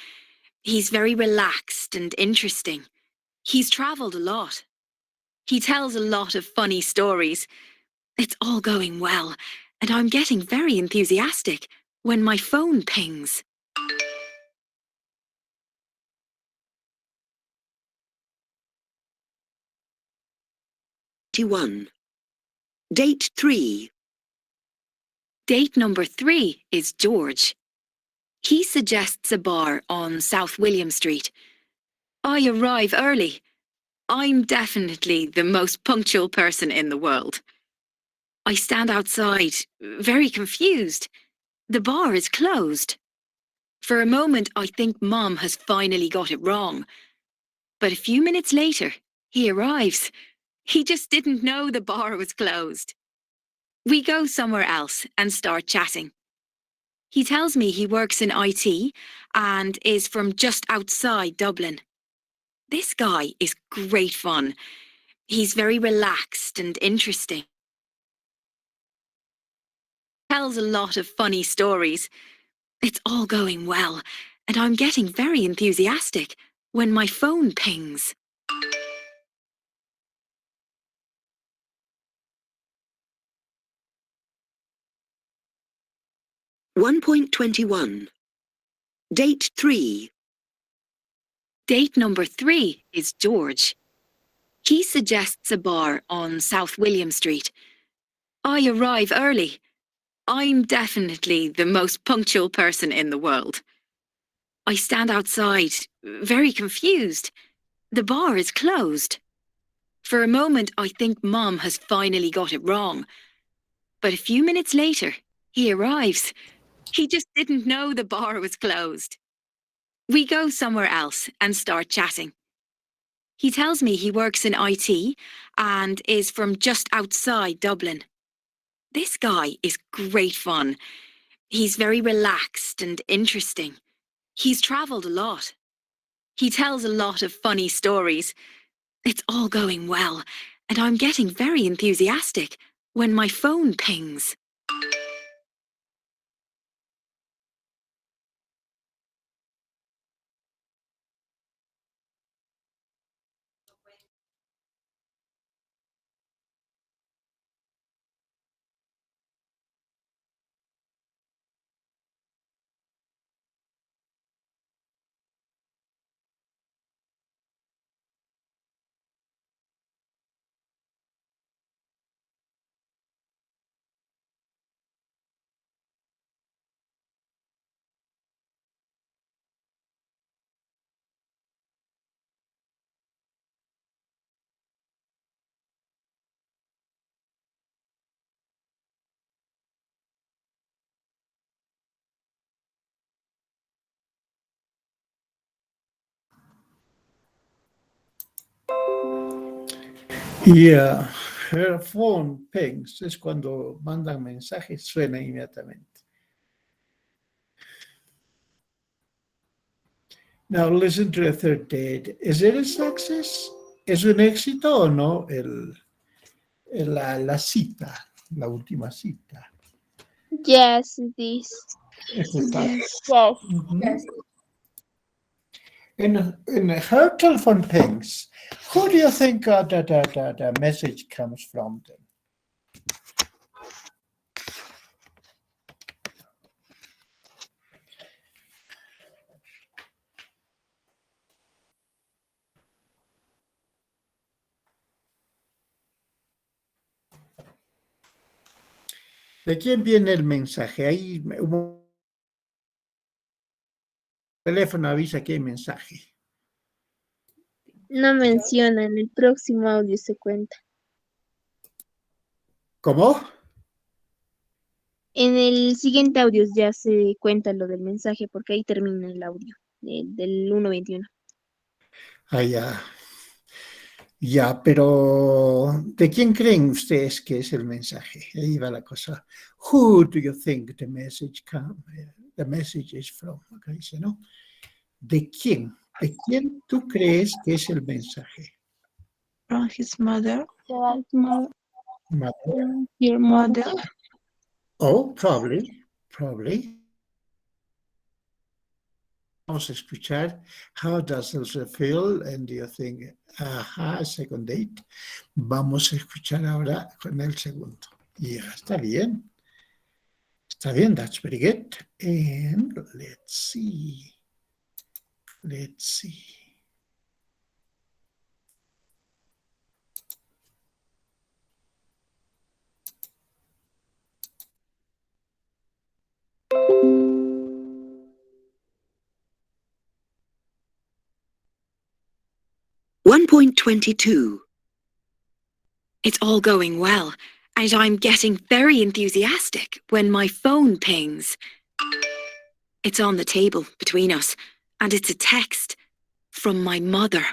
He's very relaxed and interesting. He's travelled a lot. He tells a lot of funny stories. It's all going well, and I'm getting very enthusiastic when my phone pings. One. Date 3. Date number 3 is George. He suggests a bar on South William Street. I arrive early. I'm definitely the most punctual person in the world. I stand outside, very confused. The bar is closed. For a moment, I think Mom has finally got it wrong. But a few minutes later, he arrives. He just didn't know the bar was closed. We go somewhere else and start chatting. He tells me he works in IT and is from just outside Dublin. This guy is great fun. He's very relaxed and interesting. Tells a lot of funny stories. It's all going well, and I'm getting very enthusiastic when my phone pings. One point 21. Date 3. Date number 3 is George. He suggests a bar on South William Street. I arrive early. I'm definitely the most punctual person in the world. I stand outside, very confused. The bar is closed. For a moment, I think Mom has finally got it wrong. But a few minutes later, he arrives. He just didn't know the bar was closed. We go somewhere else and start chatting. He tells me he works in IT and is from just outside Dublin. This guy is great fun. He's very relaxed and interesting. He's travelled a lot. He tells a lot of funny stories. It's all going well, and I'm getting very enthusiastic when my phone pings. Yeah, her phone pings, es cuando mandan mensajes, suena inmediatamente. Now listen to the third date. Is it a success? ¿Es un éxito o no la cita, la última cita? Yes, it is. Es un success. Yes. Mhm. In her telephone pings, who do you think the message comes from then? ¿De quién viene el mensaje? Ahí un teléfono avisa que hay mensaje. No menciona, en el próximo audio se cuenta. ¿Cómo? En el siguiente audio ya se cuenta lo del mensaje porque ahí termina el audio del 1:21. Ah, ya. Ya, pero ¿de quién creen ustedes que es el mensaje? Ahí va la cosa. Who do you think the message is from? Acá dice, ¿no? ¿De quién? ¿De quién tú crees que es el mensaje? From his mother. Mother. Your mother. Oh, probably. Vamos a escuchar. How does it feel? And do you think, second date? Vamos a escuchar ahora con el segundo. Yeah, está bien. Está bien, that's very good. And let's see. Let's see. One point 22. It's all going well, and I'm getting very enthusiastic when my phone pings. It's on the table between us, and it's a text from my mother.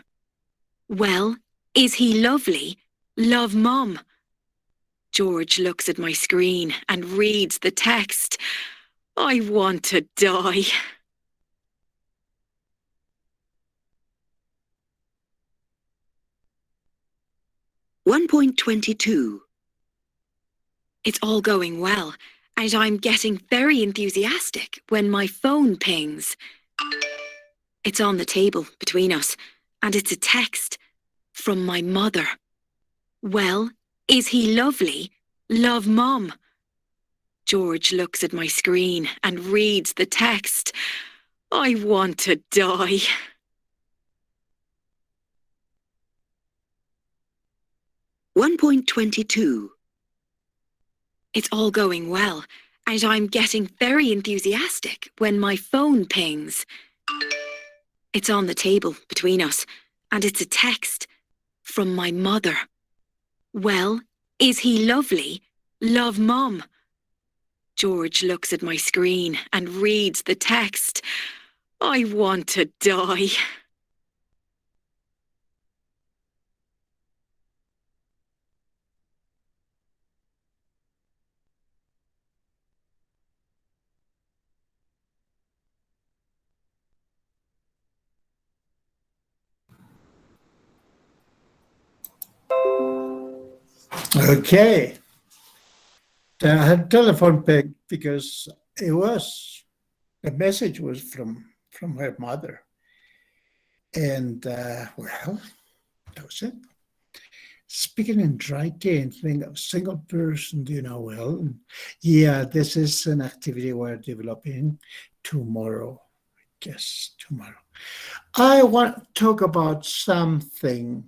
Well, is he lovely? Love, Mum. George looks at my screen and reads the text. I want to die. One point 22. It's all going well, and I'm getting very enthusiastic when my phone pings. It's on the table between us, and it's a text from my mother. Well, is he lovely? Love, Mum. George looks at my screen and reads the text. I want to die. One point 22. It's all going well, and I'm getting very enthusiastic when my phone pings. It's on the table between us, and it's a text from my mother. Well, is he lovely? Love, Mum. George looks at my screen and reads the text. I want to die. Okay. I had telephone peg because the message was from her mother. And, well, that was it. Speaking and writing, think of single person, do you know well? Yeah, this is an activity we're developing tomorrow. Yes, tomorrow. I want to talk about something.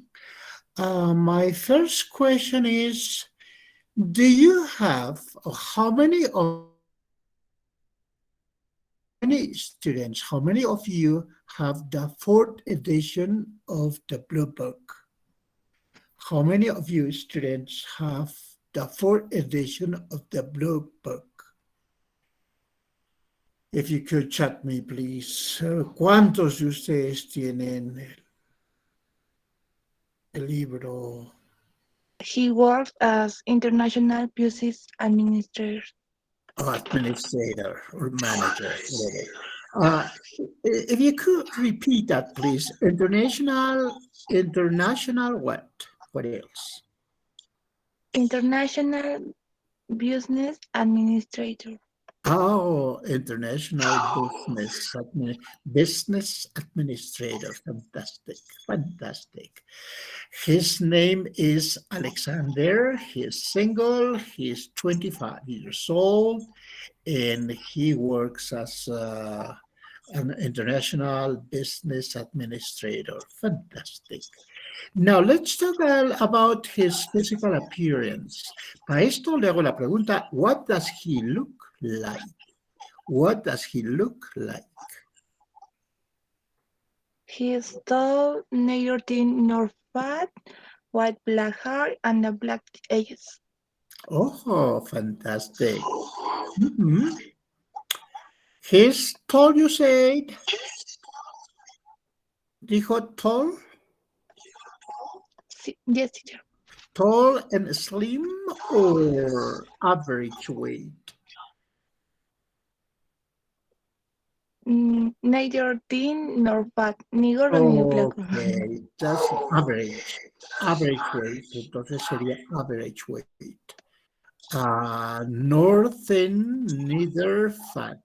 My first question is, do you have, or how many students, how many of you have the fourth edition of the Blue Book? How many of you students have the fourth edition of the Blue Book? If you could chat me, please. ¿Cuántos de ustedes tienen el libro? He works as international business administrator. Administrator or manager, whatever. If you could repeat that, please. International what? What else? International business administrator. Oh, international business administrator. Fantastic, fantastic. His name is Alexander. He's single. He's 25 years old, and he works as an international business administrator. Fantastic. Now, let's talk about his physical appearance. Para esto le hago la pregunta, what does he look like? What does he look like? He is tall, neither thin nor fat, white black hair, and a black eyes. Oh, fantastic. Mhm. He's tall, you said? Dijo tall? Yes, teacher. Tall and slim or average weight? Neither thin nor fat, ni gordo ni flaco. Okay, just average. Average weight. Entonces sería average weight. Nor thin, neither fat.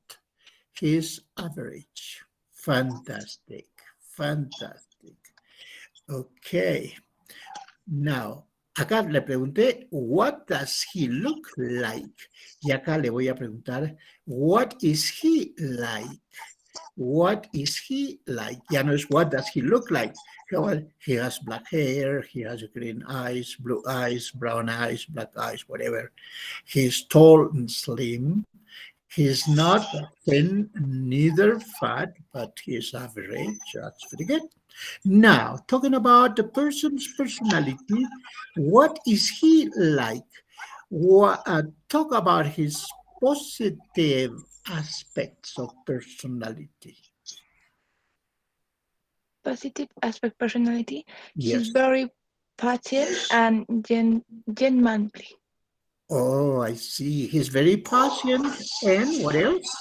He's average. Fantastic. Fantastic. Okay. Now, Acá le pregunté, what does he look like? Y acá le voy a preguntar, what is he like? What is he like? Ya no es what does he look like. Well, he has black hair, he has green eyes, blue eyes, brown eyes, black eyes, whatever. He's tall and slim. He's not thin, neither fat, but he's average. That's pretty good. Now, talking about the person's personality, what is he like? Talk about his positive aspects of personality. Positive aspect personality. Yes. He's very patient and gentlemanly. Oh, I see. He's very patient. And what else?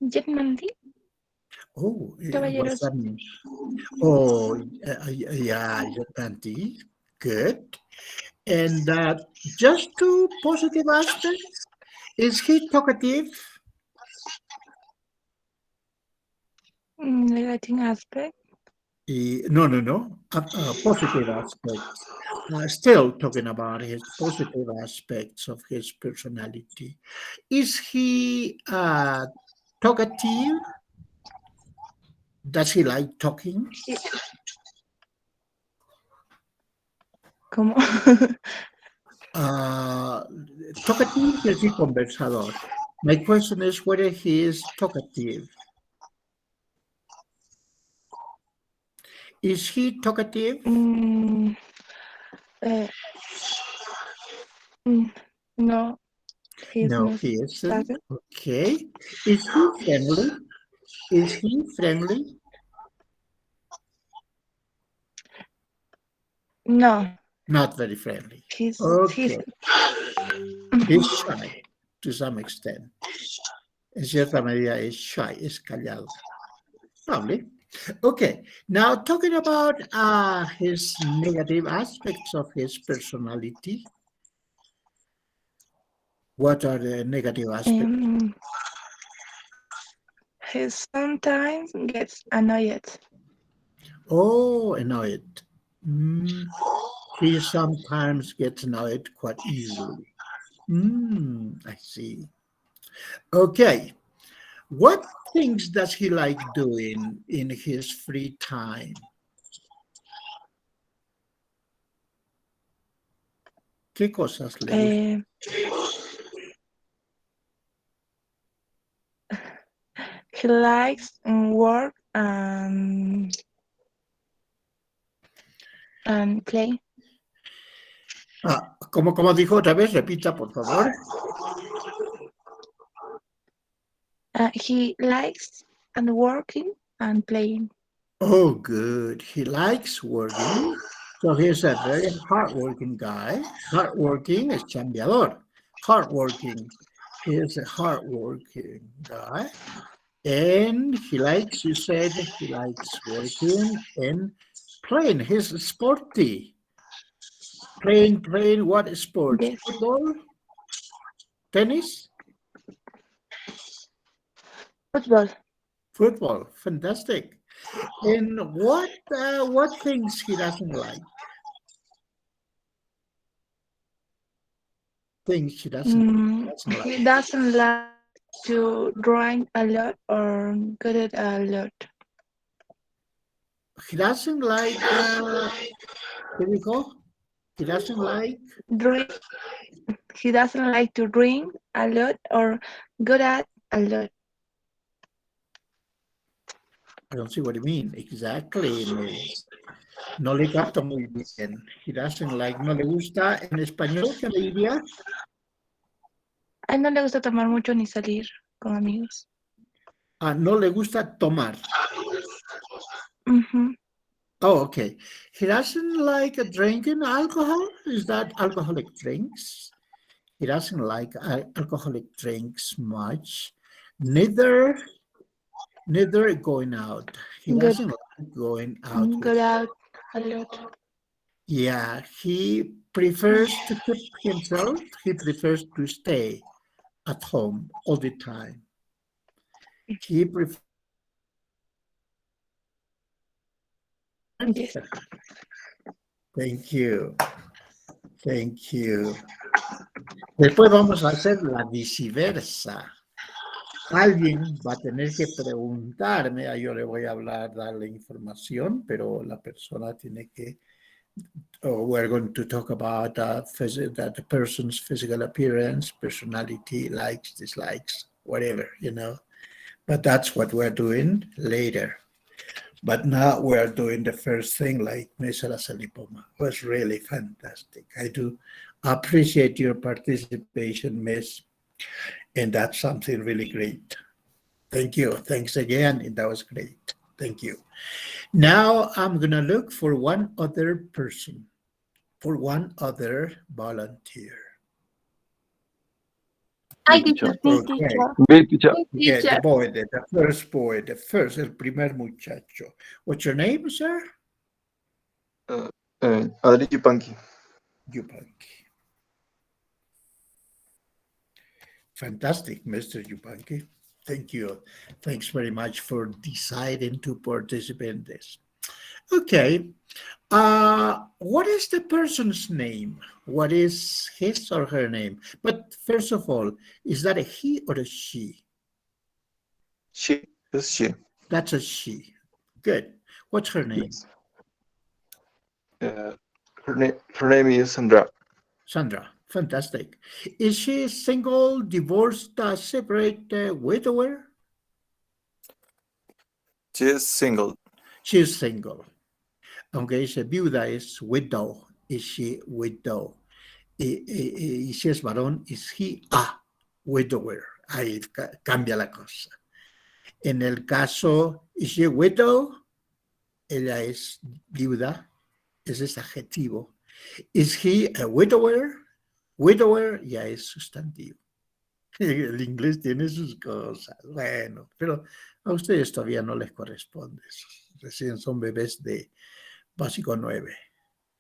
Gentlemanly, Oh, what's caballeros. that mean? Oh, yeah, Yatanti. Good. And just two positive aspects. Is he talkative? Negative aspect. No. Positive aspects. Still talking about his positive aspects of his personality. Is he talkative? Does he like talking? ¿Cómo? Talkative es decir conversador. My question is whether he is talkative. Is he talkative? No, he's No, not. he isn't. Okay. Is he friendly? Is he friendly? No, Not very friendly. he's Okay. He's shy to some extent. En cierta medida es shy, es callado. Probably. Okay. Now talking about his negative aspects of his personality. What are the negative aspects? He sometimes gets annoyed. Oh, annoyed. He sometimes gets annoyed quite easily. I see. Okay. What things does he like doing in his free time? ¿Qué cosas le gustan? He likes work and play. ¿Cómo dijo otra vez? Repita, por favor. He likes and working and playing. Oh, good. He likes working. So he's a very hardworking guy. Hardworking es chambeador. Hardworking. He is a hardworking guy. And he likes, you said, he likes working and playing. He's sporty. Playing what sport? Yes. Football? Tennis? Football. Football. Fantastic. And what things he doesn't like? Things he doesn't like. He doesn't like to drawing a lot or good at a lot. He doesn't like, here we go. He doesn't like. Drink. He doesn't like to drink a lot or good at a lot. I don't see what you mean. Exactly, Miss. No le capto muy bien. He doesn't like, no le gusta. En español, ¿qué le diría? A él no le gusta tomar mucho ni salir con amigos. No le gusta tomar. Oh, okay. He doesn't like drinking alcohol. Is that alcoholic drinks? He doesn't like alcoholic drinks much. Neither going out. He doesn't like going out. Go out a lot. Yeah, he prefers to keep himself. He prefers to stay at home all the time. He prefers. Yes. Thank you. Thank you. Después vamos a hacer la viceversa. Alguien va a tener que preguntarme, yo le voy a hablar, darle información, pero la persona tiene que, we're going to talk about the person's physical appearance, personality, likes, dislikes, whatever, But that's what we're doing later. But now we're doing the first thing like Miss Salipoma. It was really fantastic. I do appreciate your participation, Miss, and that's something really great. Thank you. Thanks again. That was great. Thank you. Now I'm going to look for one other person, for one other volunteer. I Teacher. be Okay. teacher. Big teacher. Yeah, the boy, the first boy, el primer muchacho. What's your name, sir? Adri Yupanqui. Yupanqui. Fantastic, Mr. Yupanqui. Thank you. Thanks very much for deciding to participate in this. Okay. What is the person's name? What is his or her name? But first of all, is that a he or a she? She. It's she. That's a she. Good. What's her name? Yes. Her name is Sandra. Sandra. Fantastic. Is she single, divorced, separate, widower? She is single. She is single. Aunque dice viuda es widow. Is she widow? Y si es varón, is he a widower. Ahí cambia la cosa. En el caso, is she a widow? Ella es viuda. Ese es adjetivo. Is he a widower? Widower ya es sustantivo. El inglés tiene sus cosas. Bueno, pero a ustedes todavía no les corresponde. Recién son bebés de básico 9.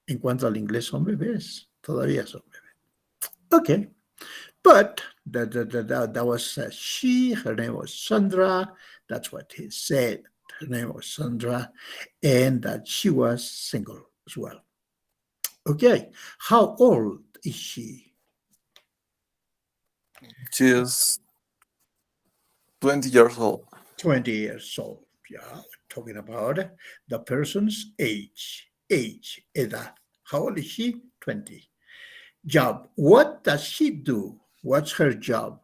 En cuanto al inglés, son bebés. Todavía son bebés. Okay. But that was she. Her name was Sandra. That's what he said. Her name was Sandra. And that she was single as well. Okay. How old is she? She is 20 years old. 20 years old. Yeah, we're talking about the person's age. Age, edad. How old is she? 20. Job. What does she do? What's her job?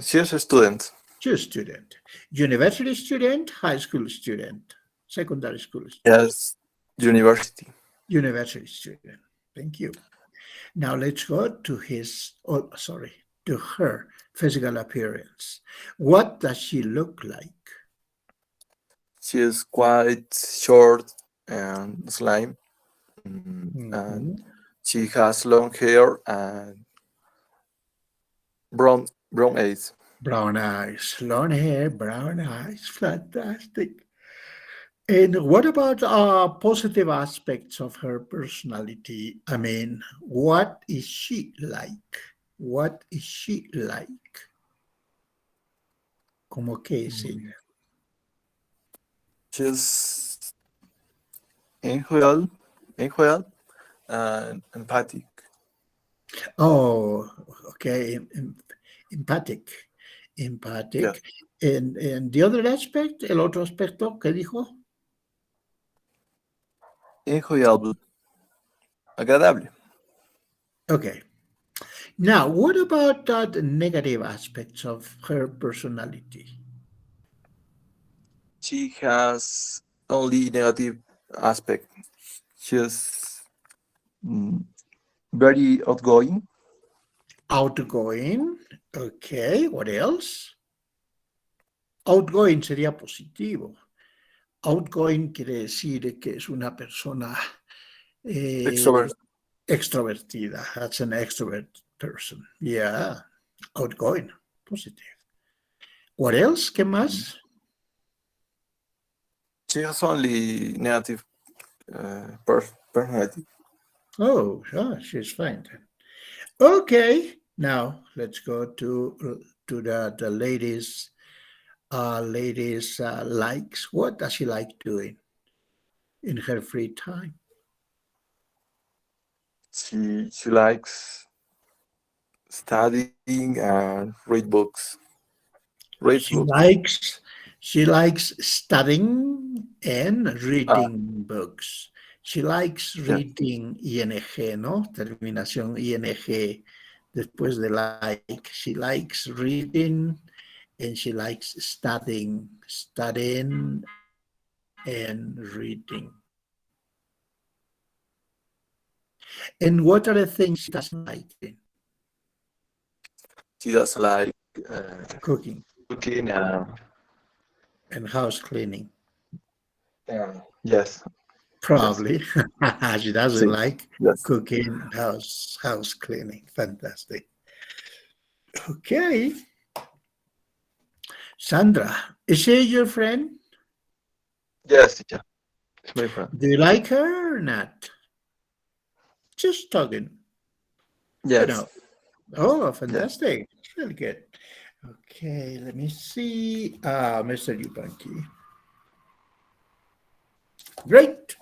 She is a student. She's a student. University student, high school student, secondary school student. Yes, university. University student. Thank you. Now let's go to to her physical appearance. What does she look like? She is quite short and slim. And she has long hair and brown eyes. Brown eyes, long hair, brown eyes, fantastic. And what about positive aspects of her personality? I mean, what is she like? What is she like? ¿Cómo que es ella? She's enjoyable and empathic. Oh, okay, empathic. Empathic. Yeah. And the other aspect, el otro aspecto que dijo? Enjoyable. Agradable. Okay. Now, what about the negative aspects of her personality? She has only negative aspect. She's very outgoing. Outgoing. Okay, what else? Outgoing sería positivo. Outgoing quiere decir que es una persona extrovertida. That's an extrovert person. Yeah, outgoing, positive. What else? ¿Qué más? She has only negative personality. Oh, she's fine then. Okay, now let's go to the ladies' likes. What does she like doing in her free time? She likes studying and read books. Reads She books. likes studying and reading books. She likes Yes. reading ing, ¿no? Terminación ing después de like. She likes reading and she likes studying and reading. And what are the things she doesn't like? She does like Cooking cooking and house cleaning. yes. Probably. She doesn't Sí. like Yes. cooking, house cleaning. Fantastic. Okay. Sandra, is she your friend? Yes, teacher. It's my friend. Do you like her or not? Just talking. You Yes. know. Oh, fantastic. Really good. Okay, let me see. Mr. Yupanqui. Great.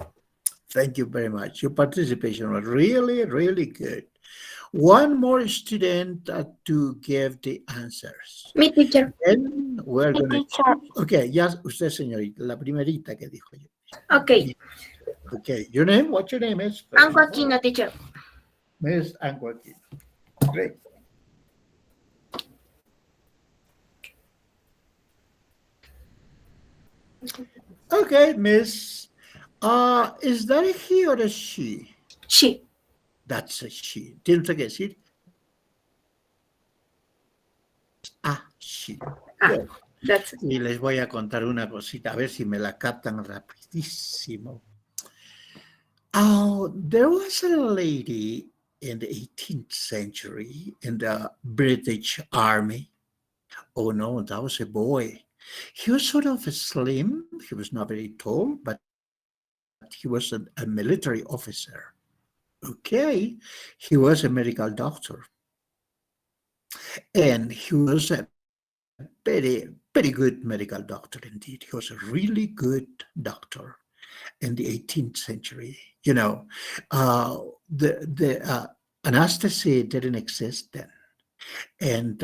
Thank you very much. Your participation was really, really good. One more student to give the answers. Mi teacher. Then we're Mi going to... teacher. Okay, ya usted, señorita, la primerita que dijo yo. Okay. Okay, your name? What your name is? I'm Joaquina, teacher. Miss Joaquin. Great. Okay, Miss. Is that a he or a she? She. That's a she. Tiene usted que decir a she. Good. That's it. Y les voy a contar una cosita, a ver si me la captan rapidísimo. There was a lady in the 18th century in the British Army. Oh no, that was a boy. He was sort of slim. He was not very tall, but he was a military officer. Okay, he was a medical doctor. And he was a very, very good medical doctor indeed. He was a really good doctor in the 18th century. You know, the anesthesia didn't exist then. And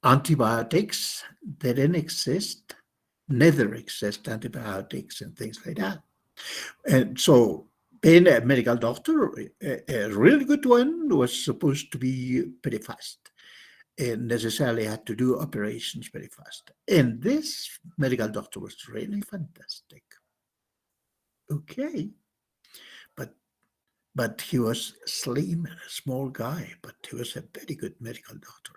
antibiotics didn't exist, neither exist antibiotics and things like that. And so being a medical doctor, a really good one, was supposed to be pretty fast and necessarily had to do operations very fast. And this medical doctor was really fantastic. Okay. But he was slim and a small guy, but he was a very good medical doctor.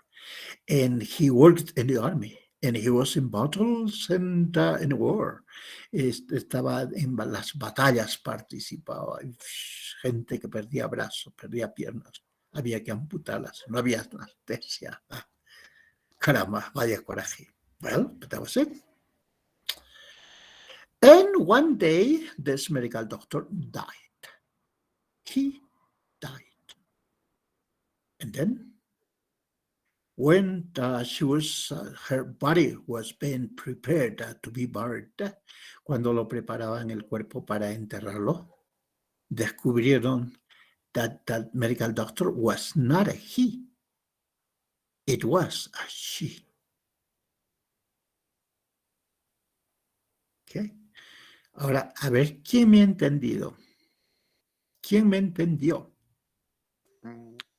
And he worked in the army, and he was in battles and in war. Estaba en las batallas, participaba. Gente que perdía brazos, perdía piernas. Había que amputarlas. No había anestesia. Caramba, vaya coraje. Well, but that was it. And one day, this medical doctor died. He died. And then when her body was being prepared to be buried, cuando lo preparaban el cuerpo para enterrarlo, descubrieron that that medical doctor was not a he. It was a she. Okay. Ahora, a ver, ¿quién me ha entendido? ¿Quién me entendió?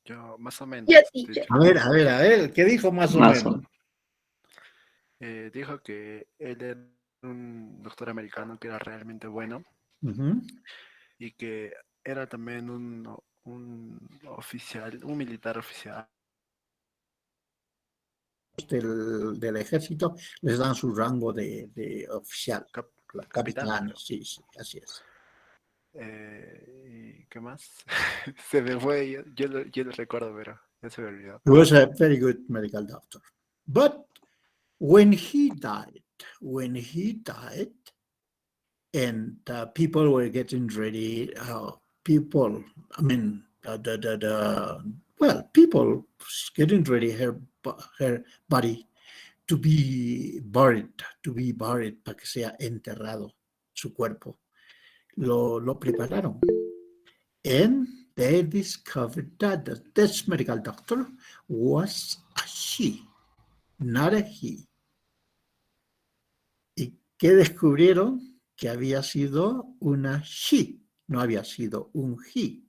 Yo, más o menos. Yo, teacher. teacher. A ver, ¿qué dijo más o Más o menos? Dijo que él era un doctor americano que era realmente bueno Ujú. y que era también un oficial, un militar oficial. Del ejército les dan su rango de oficial. Capitán, sí, así es. ¿Y qué más? Se me fue, yo lo recuerdo, pero ya se me olvidó. He was a very good medical doctor. But when he died, and people were getting ready, people getting ready her body to be buried, para que sea enterrado su cuerpo. Lo prepararon. And they discovered that this medical doctor was a she, not a he. ¿Y qué descubrieron? Que había sido una she, no había sido un he.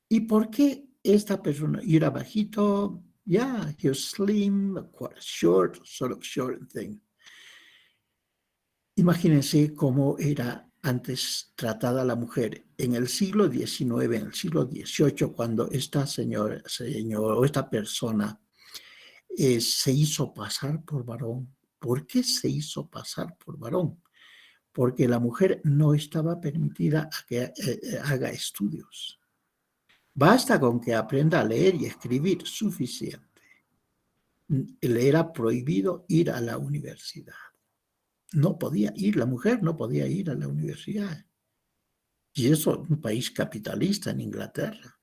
¿Y por qué esta persona era bajito? Yeah, he was slim, quite short, sort of short thing. Imagínense cómo era antes tratada la mujer en el siglo XIX, en el siglo XVIII, cuando esta señora o esta persona se hizo pasar por varón. ¿Por qué se hizo pasar por varón? Porque la mujer no estaba permitida a que haga estudios. Basta con que aprenda a leer y escribir, suficiente. Le era prohibido ir a la universidad. No podía ir, la mujer no podía ir a la universidad. Y eso en un país capitalista, en Inglaterra.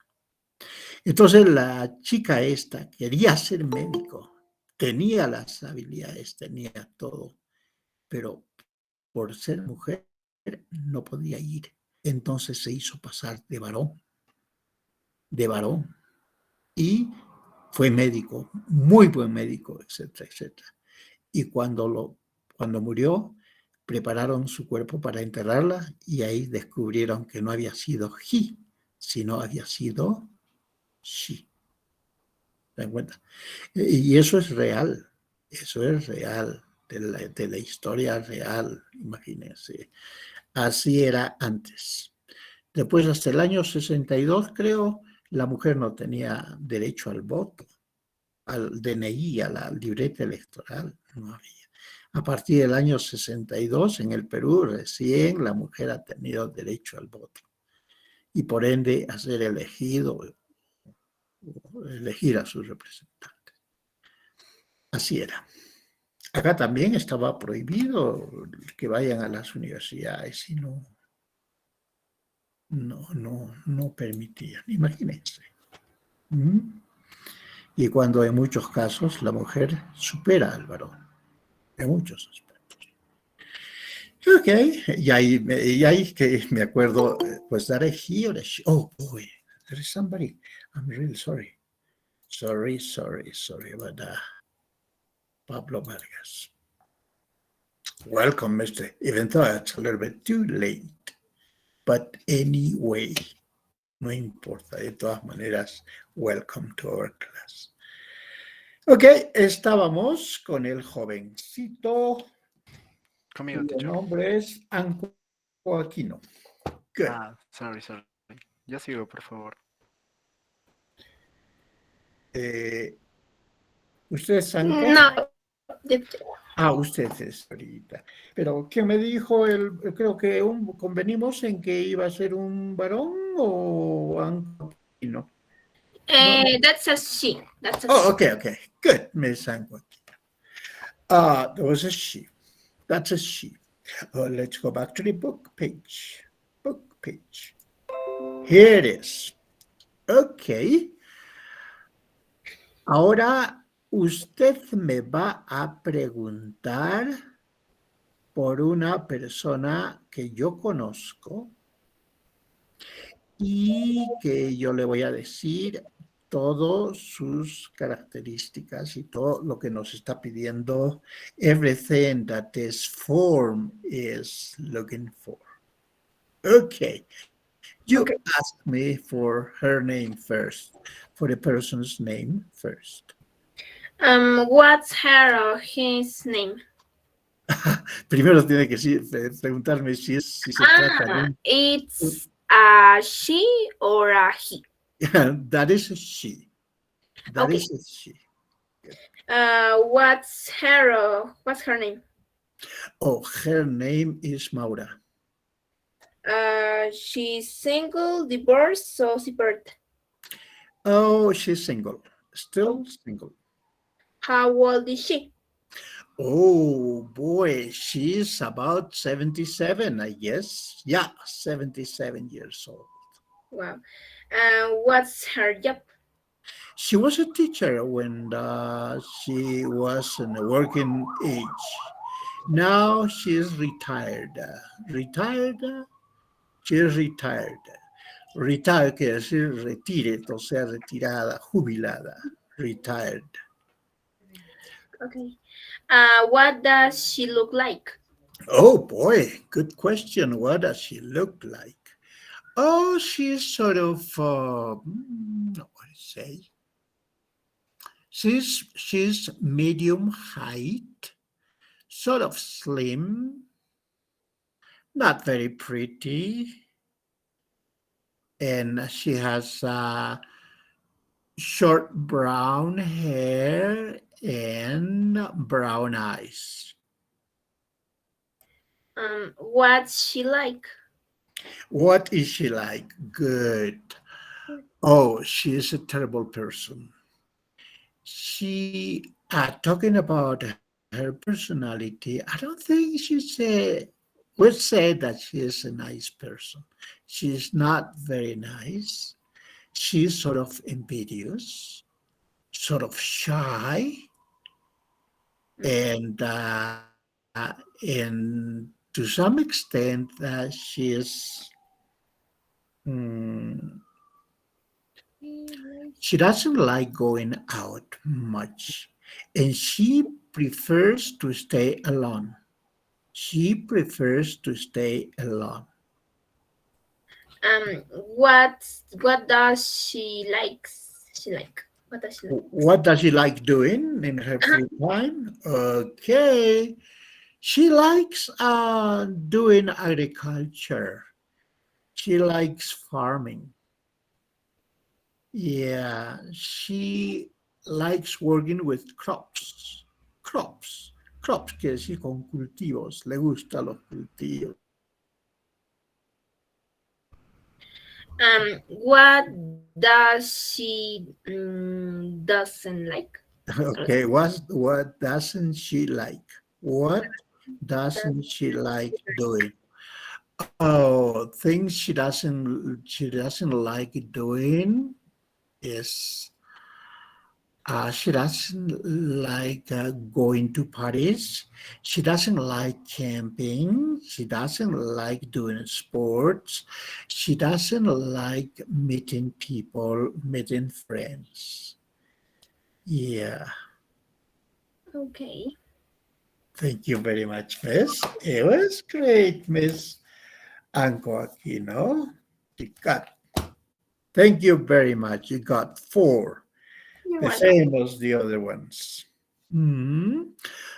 Entonces la chica esta quería ser médico, tenía las habilidades, tenía todo, pero por ser mujer no podía ir. Entonces se hizo pasar de varón, y fue médico, muy buen médico, etcétera, etcétera. Y cuando murió, prepararon su cuerpo para enterrarla y ahí descubrieron que no había sido he, sino había sido she. ¿Se dan cuenta? Y eso es real, de la historia real, imagínense. Así era antes. Después, hasta el año 62, creo, la mujer no tenía derecho al voto, al DNI, a la libreta electoral, no había. A partir del año 62, en el Perú, recién la mujer ha tenido derecho al voto y por ende a ser elegir a sus representantes. Así era. Acá también estaba prohibido que vayan a las universidades y no permitían, imagínense. Y cuando en muchos casos la mujer supera al varón, en muchos aspectos. Ok, y ahí que me acuerdo, was that a he or a she? Oh boy, there is somebody. I'm really sorry. Sorry about that. Pablo Vargas. Welcome, Mr. Even though it's a little bit too late. But anyway, no importa, de todas maneras, welcome to our class. Ok, estábamos con el jovencito. Conmigo, El teacher. nombre es Anco Aquino. Good. Sorry. Ya sigo, por favor. ¿Usted es Anco? No. Usted es ahorita. Pero, ¿qué me dijo? Creo que convenimos en que iba a ser un varón o Anco Aquino. That's a she. That's a Oh, she. okay. Good, Miss Anco Aquino. There was a she. That's a she. Let's go back to the book page. Here it is. Ok. Ahora usted me va a preguntar por una persona que yo conozco y que yo le voy a decir todas sus características y todo lo que nos está pidiendo. Everything that this form is looking for. Okay. You ask me for her name first, for the person's name first. What's her or his name? Primero tiene que preguntarme si se trata de un... It's a she or a he? That is a she. That is a she. What's her name? Oh, her name is Maura. She's single, divorced, or separated? Oh, she's single. Still single. How old is she? Oh, boy, she's about 77, I guess. Yeah, 77 years old. Wow. What's her job? She was a teacher when she was in a working age. Now she is retired. She's retired. Retired quiere decir retire, o sea, retirada, jubilada. Retired. Okay. What does she look like? Oh boy, good question. What does she look like? Oh, she's sort of, what do you say? She's medium height, sort of slim, not very pretty, and she has short brown hair and brown eyes. What's she like? What is she like? Good. Oh, she is a terrible person. She, talking about her personality, I don't think would say that she is a nice person. She's not very nice. She's sort of envious, sort of shy, and to some extent she is, mm, she doesn't like going out much, and she prefers to stay alone. She prefers to stay alone. What does she like? She like? What does she like? What does she like doing in her free time? Okay. She likes doing agriculture. She likes farming. Yeah, she likes working with crops. Crops. Crops quiere decir con cultivos. Le gustan los cultivos. What does she doesn't like? Okay, what doesn't she like? What doesn't she like doing? Oh, things she doesn't like doing is she doesn't like going to parties. She doesn't like camping. She doesn't like doing sports. She doesn't like meeting people, meeting friends. Yeah. Okay. Thank you very much, Miss. It was great, Miss Anko Aquino. You got, thank you very much. You got 4. You're The welcome. same as the other ones. Hmm.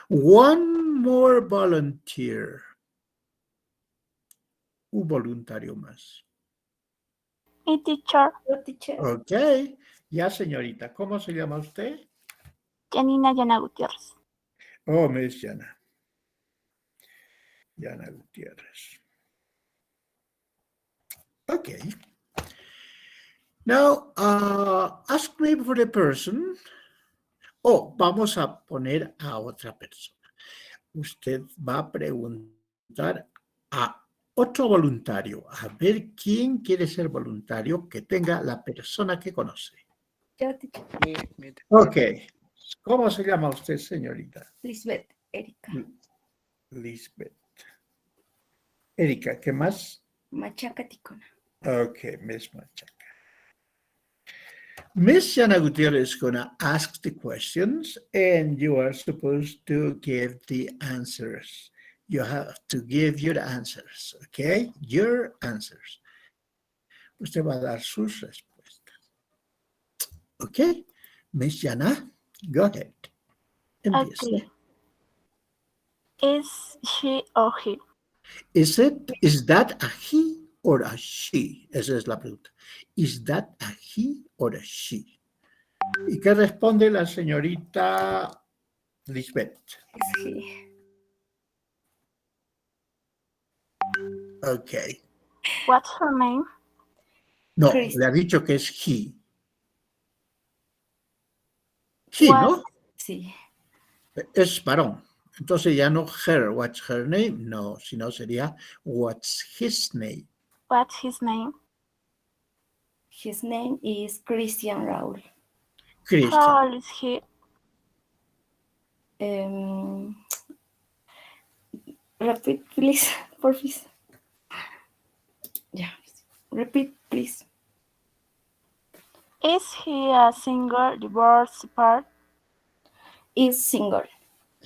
One more volunteer. Un voluntario más. Mi teacher, Ok. Ya, señorita. ¿Cómo se llama usted? Janina Yana Gutiérrez. Oh, Miss Yana. Yana Gutiérrez. Okay. Now, ask me for the person. Oh, vamos a poner a otra persona. Usted va a preguntar a otro voluntario, a ver quién quiere ser voluntario que tenga la persona que conoce. Ok. ¿Cómo se llama usted, señorita? Lisbeth, Erika. Lisbeth. Erika, ¿qué más? Machaca Ticona. Ok, Miss Machaca. Miss Yana Gutierrez is going to ask the questions, and you are supposed to give the answers. You have to give your answers, okay? Your answers. Usted va a dar sus respuestas. Okay? Miss Yana, go ahead. Empiece. Okay. Is she or he? Is that a he or a she? Esa es la pregunta. Is that a he or a she? ¿Y qué responde la señorita Lisbeth? Es he. Okay. What's her name? No, Chris. le ha dicho que es he. He, What? ¿no? Sí. Es varón. Entonces ya no her, what's her name? No, sino sería what's his name. What's his name? His name is Christian Raúl. Christian. How old is he? Repeat, please, porfis. Yeah. Repeat, please. Is he a single, divorced, part? Is single.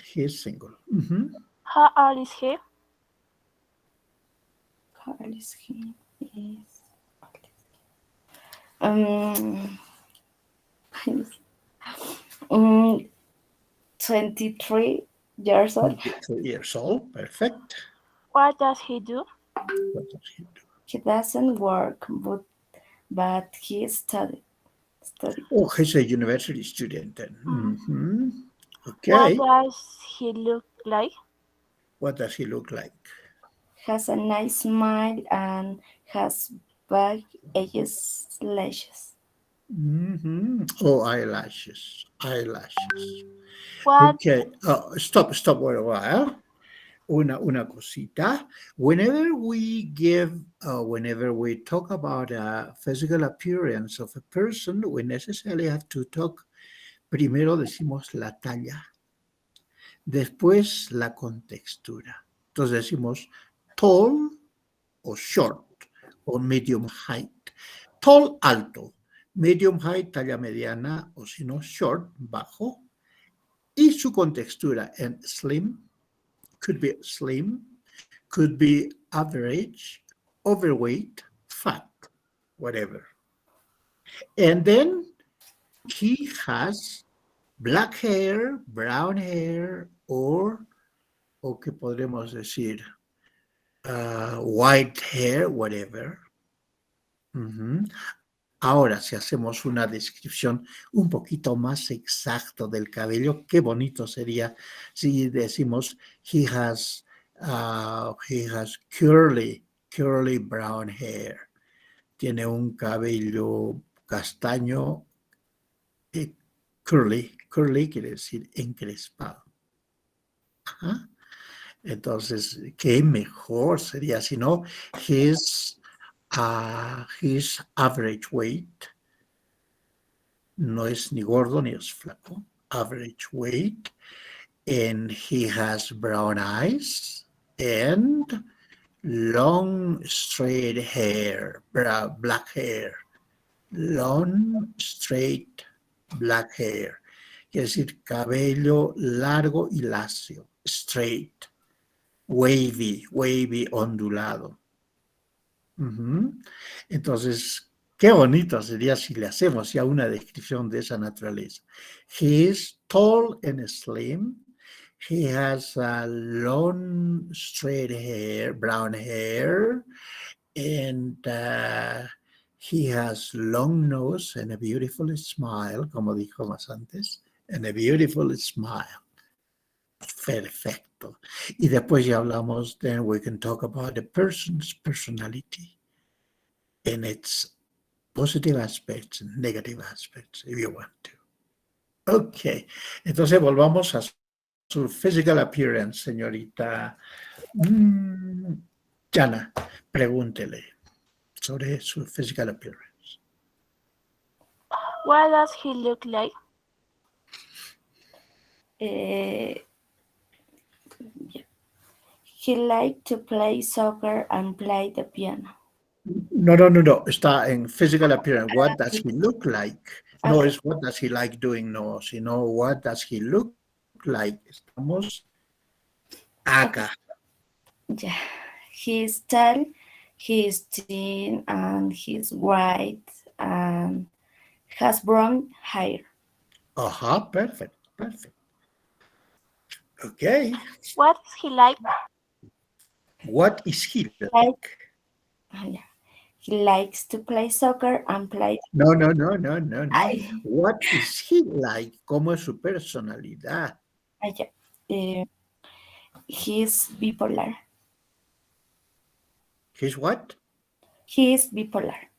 He is single. Mhm. How old is he? How old is he? Is um, um 23 years old. 23 years old. Perfect. What does he do? What does he do? He doesn't work, but he studied. Oh, he's a university student then. Mhm. What Okay. does he look like? What does he look like? Has a nice smile and has big eyes lashes. Mhm. Oh, eyelashes. Eyelashes. What? Okay. Stop for a while. Una cosita. Whenever we talk about a physical appearance of a person, we necessarily have to talk. Primero decimos la talla, después la contextura. Entonces decimos tall o short o medium height. Tall, alto. Medium height, talla mediana, o si no, short, bajo. Y su contextura en slim, could be slim, could be average, overweight, fat, whatever. And then he has black hair, brown hair, o que podremos decir, white hair, whatever. Ahora, si hacemos una descripción un poquito más exacta del cabello, qué bonito sería si decimos he has curly brown hair. Tiene un cabello castaño, curly quiere decir encrespado. Ajá. Entonces, qué mejor sería si no, his average weight, no es ni gordo ni es flaco, average weight, and he has brown eyes and long straight hair, black hair, long straight black hair, quiere decir cabello largo y lacio, straight, wavy, ondulado. Entonces, qué bonito sería si le hacemos ya una descripción de esa naturaleza. He is tall and slim. He has a long, straight hair, brown hair, and he has long nose and a beautiful smile, como dijo más antes, and a beautiful smile. Perfecto. Y después ya hablamos, then we can talk about the person's personality in its positive aspects and negative aspects, if you want to. Ok, entonces volvamos a su physical appearance, señorita Jana. Pregúntele sobre su physical appearance. What does he look like? He liked to play soccer and play the piano. No. Está en physical appearance. What does he look like? No es what does he like doing, no, sino what does he look like. Estamos acá. Yeah. He's tall, he's thin, and he's white, and has brown hair. Ajá, perfect. Okay. What is he like? What is he like? He likes to play soccer and play. No. What is he like? ¿Cómo es su personalidad? He's bipolar. He's what? He is bipolar.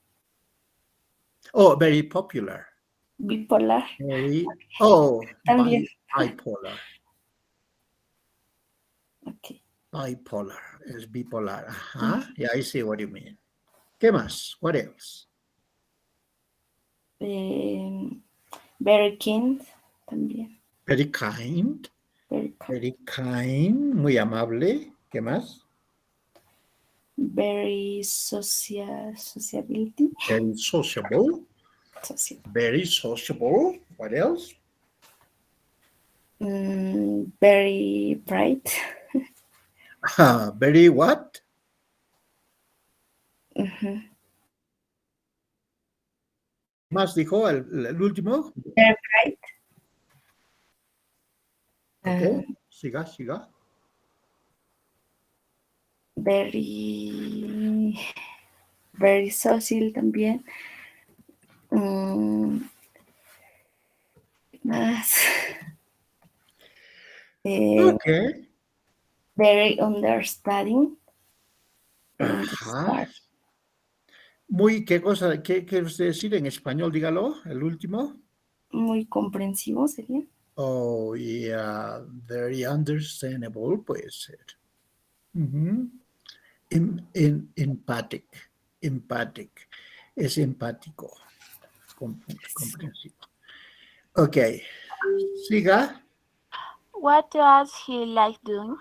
Oh, very popular. Bipolar. Bipolar. Okay. Bipolar. Es bipolar. Ajá. Yeah, I see what you mean. ¿Qué más? What else? Very kind también. Very kind. Muy amable. ¿Qué más? very sociability. Very sociable. Very sociable. What else? Very bright. Very what? ¿Más dijo el último? Very bright. Ok, siga, siga. Very social también. Más. Ok. Very understanding. Ajá. Muy, ¿qué cosa? ¿Qué quiere usted decir en español? Dígalo, el último. Muy comprensivo sería. Oh, yeah, very understandable puede ser. Empathic. Empathic. Es empático. Comprensivo. Ok. Siga. What does he like doing?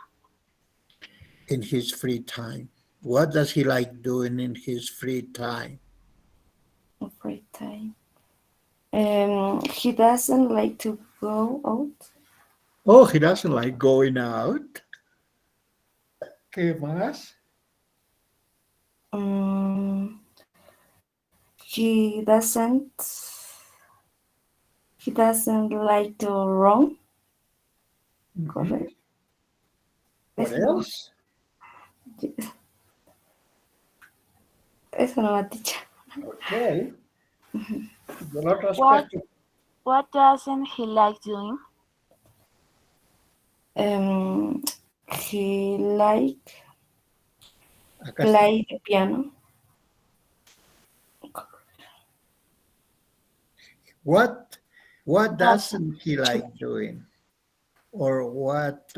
In his free time. What does he like doing in his free time? Free time. He doesn't like to go out. Oh, he doesn't like going out. ¿Qué más? He doesn't like to run. Correct. What else? Eso no va dicha. Okay. Del otro aspecto. What doesn't he like doing? He like play the piano. What doesn't he like doing? Or what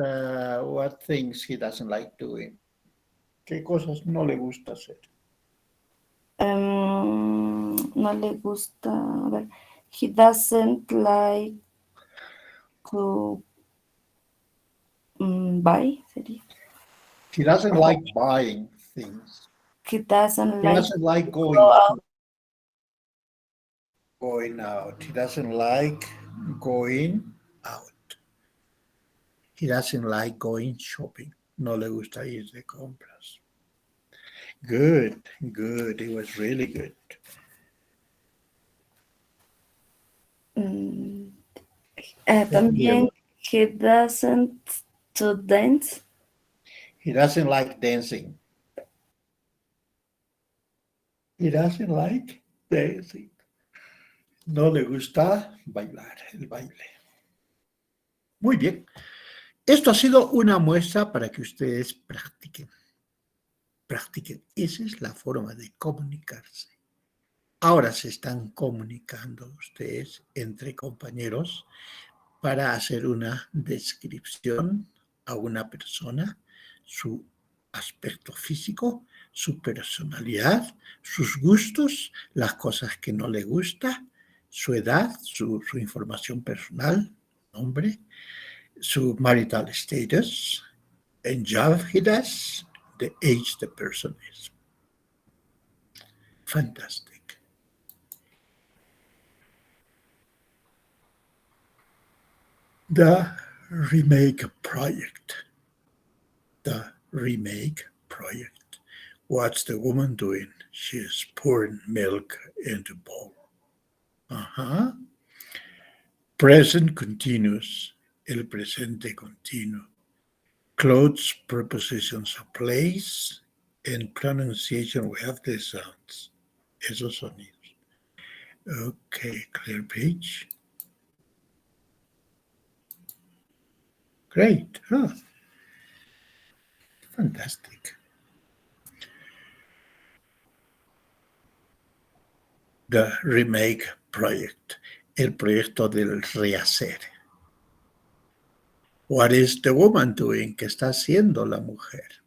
things he doesn't like doing? ¿Qué cosas no le gusta hacer? No le gusta. A ver, he doesn't like to buy. Sería. He doesn't like buying things. He doesn't He doesn't like going out. He doesn't like going out. He doesn't like going shopping. No le gusta ir de compras. Good. It was really good. También, he doesn't to dance. He doesn't like dancing. He doesn't like dancing. No le gusta bailar, el baile. Muy bien. Esto ha sido una muestra para que ustedes practiquen. Practiquen. Esa es la forma de comunicarse. Ahora se están comunicando ustedes entre compañeros para hacer una descripción a una persona, su aspecto físico, su personalidad, sus gustos, las cosas que no le gusta, su edad, su información personal, nombre, su marital status, and job he does, the age the person is. Fantastic. The remake project. The remake project. What's the woman doing? She's pouring milk into bowl. Present continuous. El presente continuo. Clothes, prepositions of place, and pronunciation, we have the sounds. Esos sonidos. Okay, clear page. Great. Fantastic. The remake project. El proyecto del rehacer. What is the woman doing? ¿Qué está haciendo la mujer?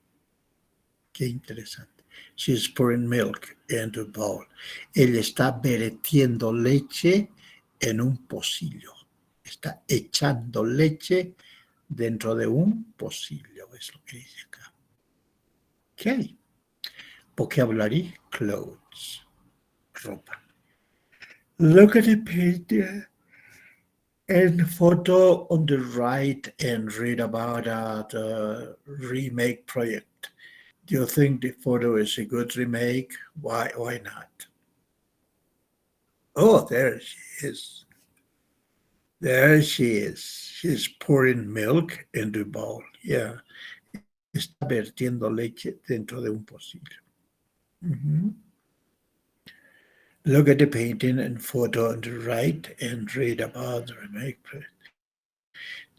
Qué interesante. She's pouring milk into a bowl. Ella está vertiendo leche en un pocillo. Está echando leche dentro de un pocillo. Es lo que dice acá. Ok. Vocabulary, clothes, ropa. Look at the painting and photo on the right and read about the remake project. Do you think the photo is a good remake? Why not? Oh, there she is. There she is. She's pouring milk into a bowl. Yeah. Está vertiendo leche dentro de un pocillo. Mhm. Look at the painting and photo on the right and read about the remake.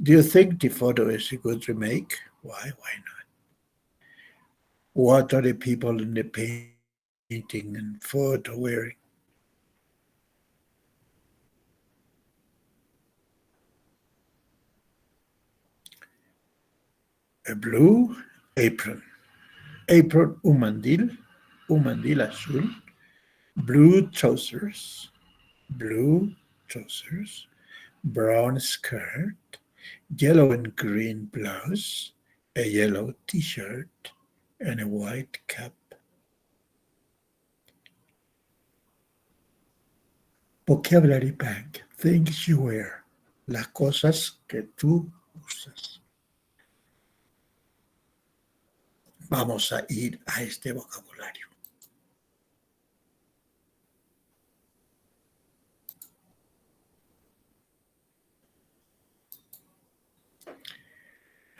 Do you think the photo is a good remake? Why not? What are the people in the painting and photo wearing? A blue apron. Apron, un mandil azul. Blue trousers. Blue trousers. Brown skirt. Yellow and green blouse. A yellow t-shirt. And a white cap. Vocabulary bank. Things you wear. Las cosas que tú usas. Vamos a ir a este vocabulario.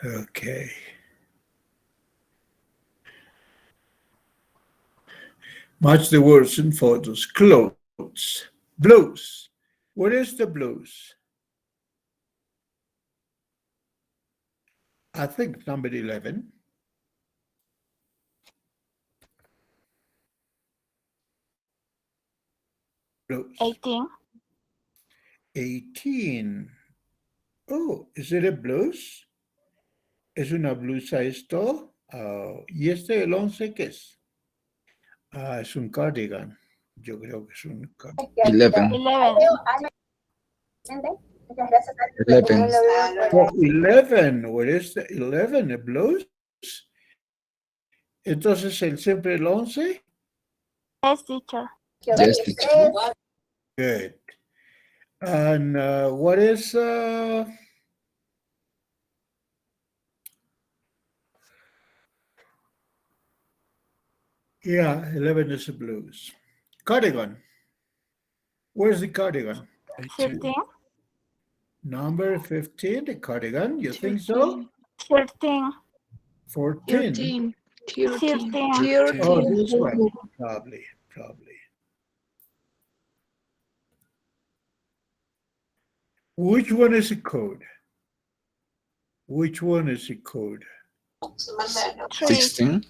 Okay. Match the words in photos. Clothes. Blues. What is the blues? I think number 11. Blues. 18. 18. Oh, is it a blues? ¿Es una blusa esto? ¿Y este, el 11, qué es? Es un cardigan. Yo creo que es un cardigan. 11. 11. Oh, 11. What is the 11? A blues? Entonces, ¿el siempre el 11? Yes, teacher. Yes, teacher. Good. And what is... yeah, 11 is a blues. Cardigan. Where's the cardigan? 13. Number 15, the cardigan. You think so? 13. 14. 13. Oh, this one. Probably. Which one is a code? Which one is a code? 16.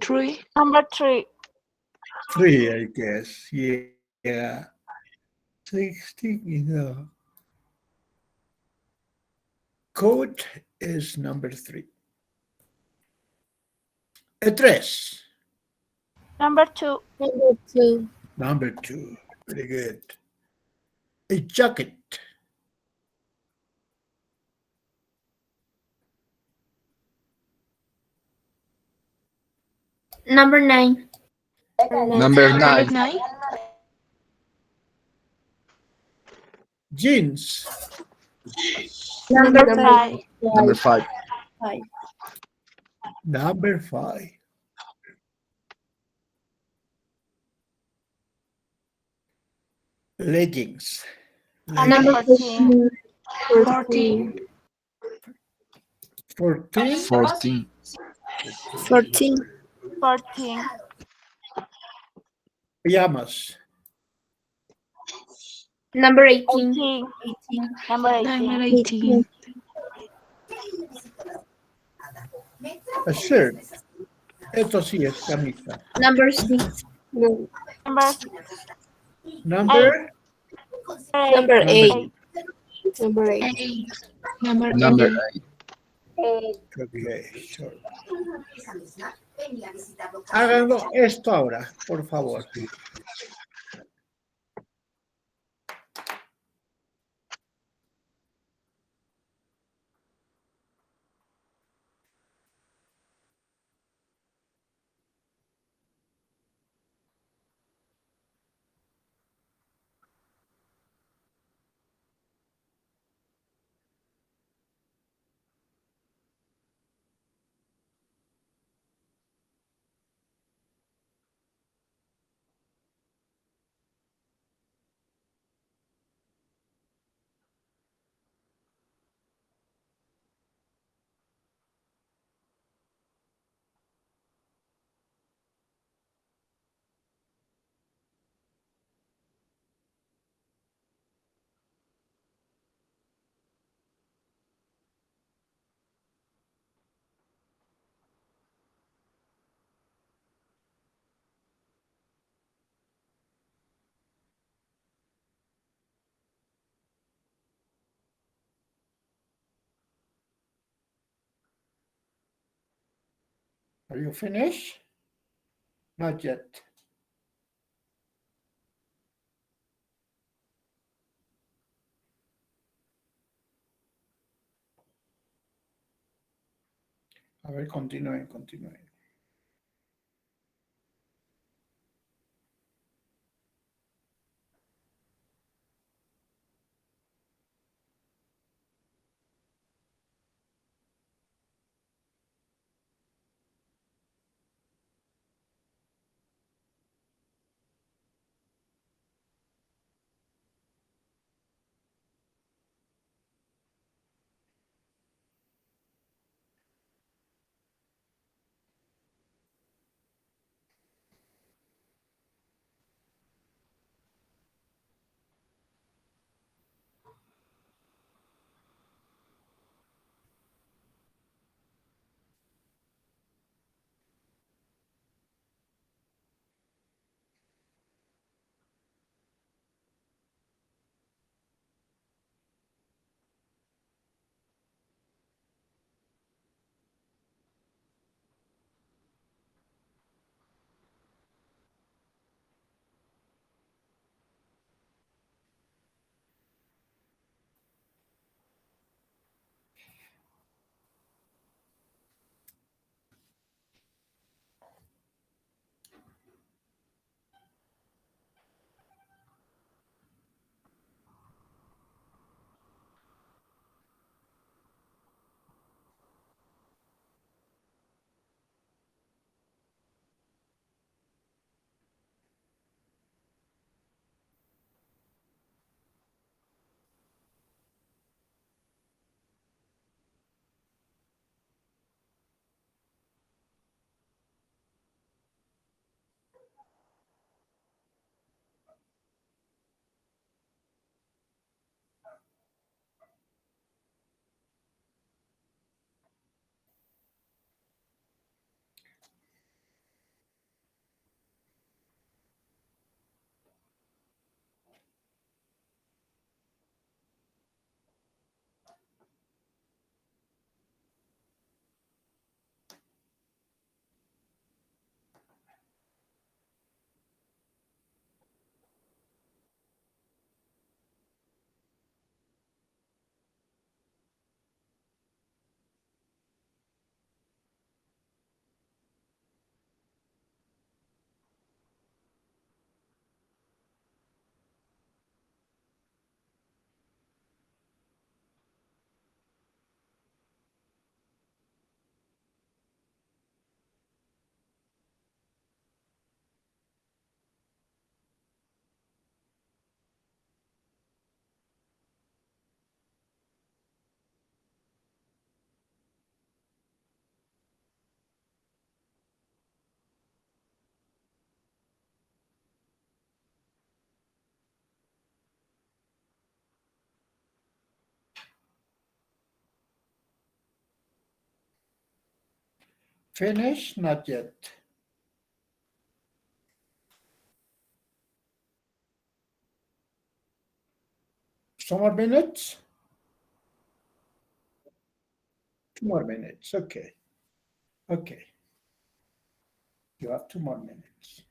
Three. Number 3. 3, I guess. Yeah. 16, Code is number 3. A dress. Number 2. Number 2. Very good. A jacket. Number 9. Number 9. Jeans. Number 5. Number 5. Number 5. Leggings. Number 14. 14. 14. 14. 14. Pajamas. Number 18. 18. Number 18. 18. A shirt. Esto sí es camisa. Number 6. Number Number? Number 8. Number 8. Okay, sure. Háganlo esto ahora, por favor. Are you finished? Not yet. A ver, continúen. Finished? Not yet. Some more minutes? 2 more minutes. Okay. You have 2 more minutes.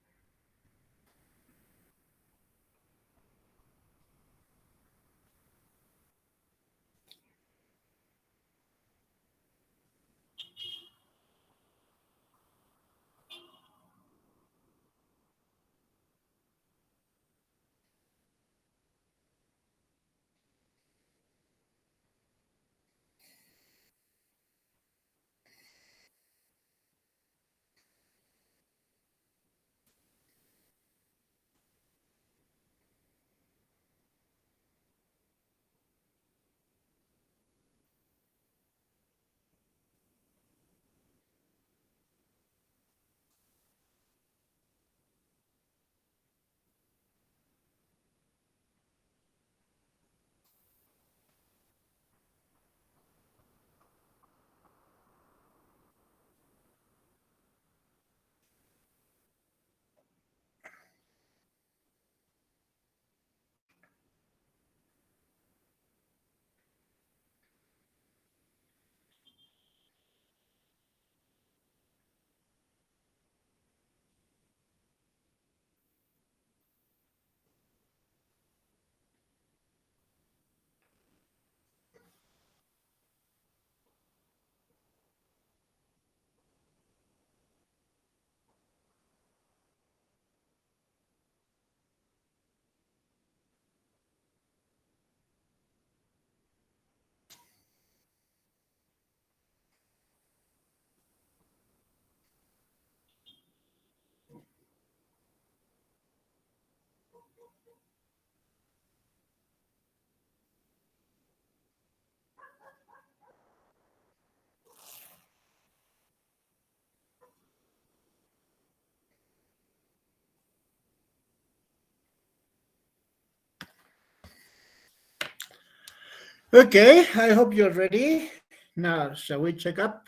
Okay, I hope you're ready. Now, shall we check up?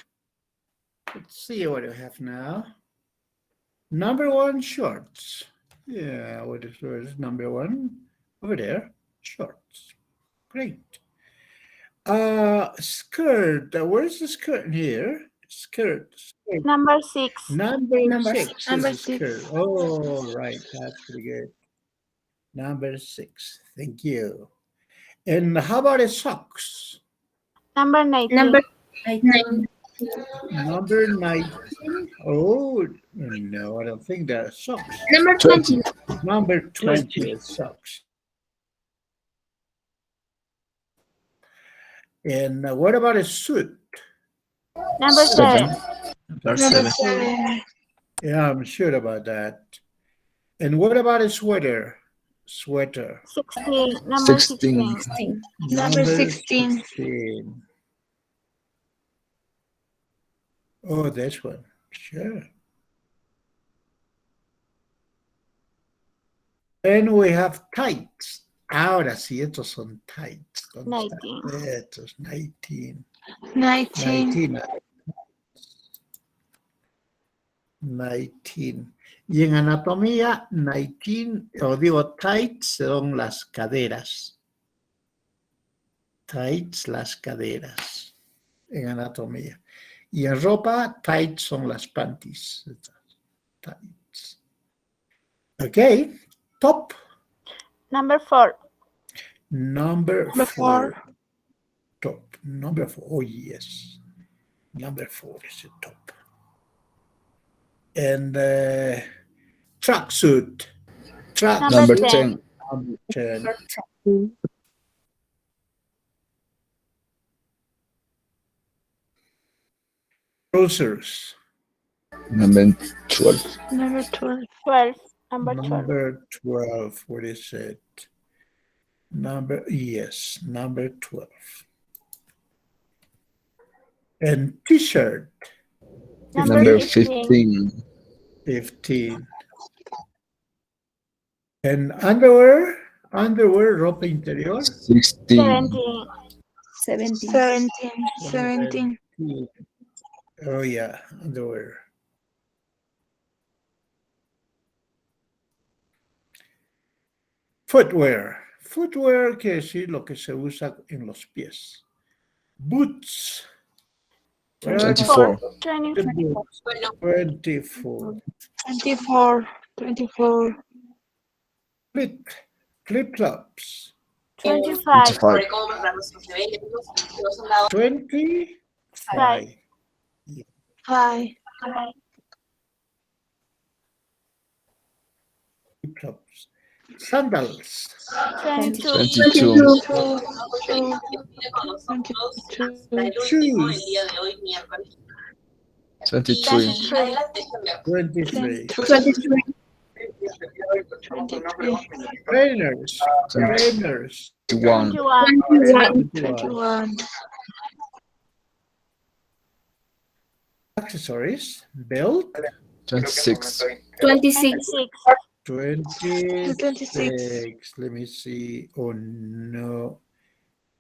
Let's see what you have now. Number one, shorts. Yeah, what is number one? Over there, shorts. Great. Skirt. Where's the skirt here? Skirt. Number 6. Number six Number is a skirt. 6. Oh, right. That's pretty good. Number 6. Thank you. And how about the socks? Number 19. Number 19. Number 19. Oh, no, I don't think there are socks. Number 20. Number 20 is socks. And what about a suit? Number 7. Number Number 7. 7. Yeah, I'm sure about that. And what about a sweater? Sweater. 16. Number 16. 16. Number 16. 16. Oh, this one. Sure. Then we have tights. Ahora sí, estos son tights. 19. Estos, 19. 19. 19. Y en anatomía, 19, o digo tights, son las caderas. Tights, las caderas. En anatomía. Y en ropa, tights son las panties. Tights. Okay. Top. Number 4. Number Number 4. 4. Top. Number 4. Oh, yes. Number 4 is the top. And tracksuit. Number 10. 10. Number 10. Trousers. Number 12. Number 12. 12. Number 12. Number 12. What is it? Number 12. And t-shirt. Number 15. 15. And underwear, ropa interior. 16. 17. 17. Oh yeah, underwear. Footwear. Footwear quiere decir lo que se usa en los pies. Boots. 24. 24. 24. 24. 24. Flip-flops. 25. 25. 5. Flip-flops. Sandals. 22. 22. Shoes. 23. 23. 23. Trainers. 21. 21. Accessories. Belt. 26. 26. 26. Let me see. Oh no.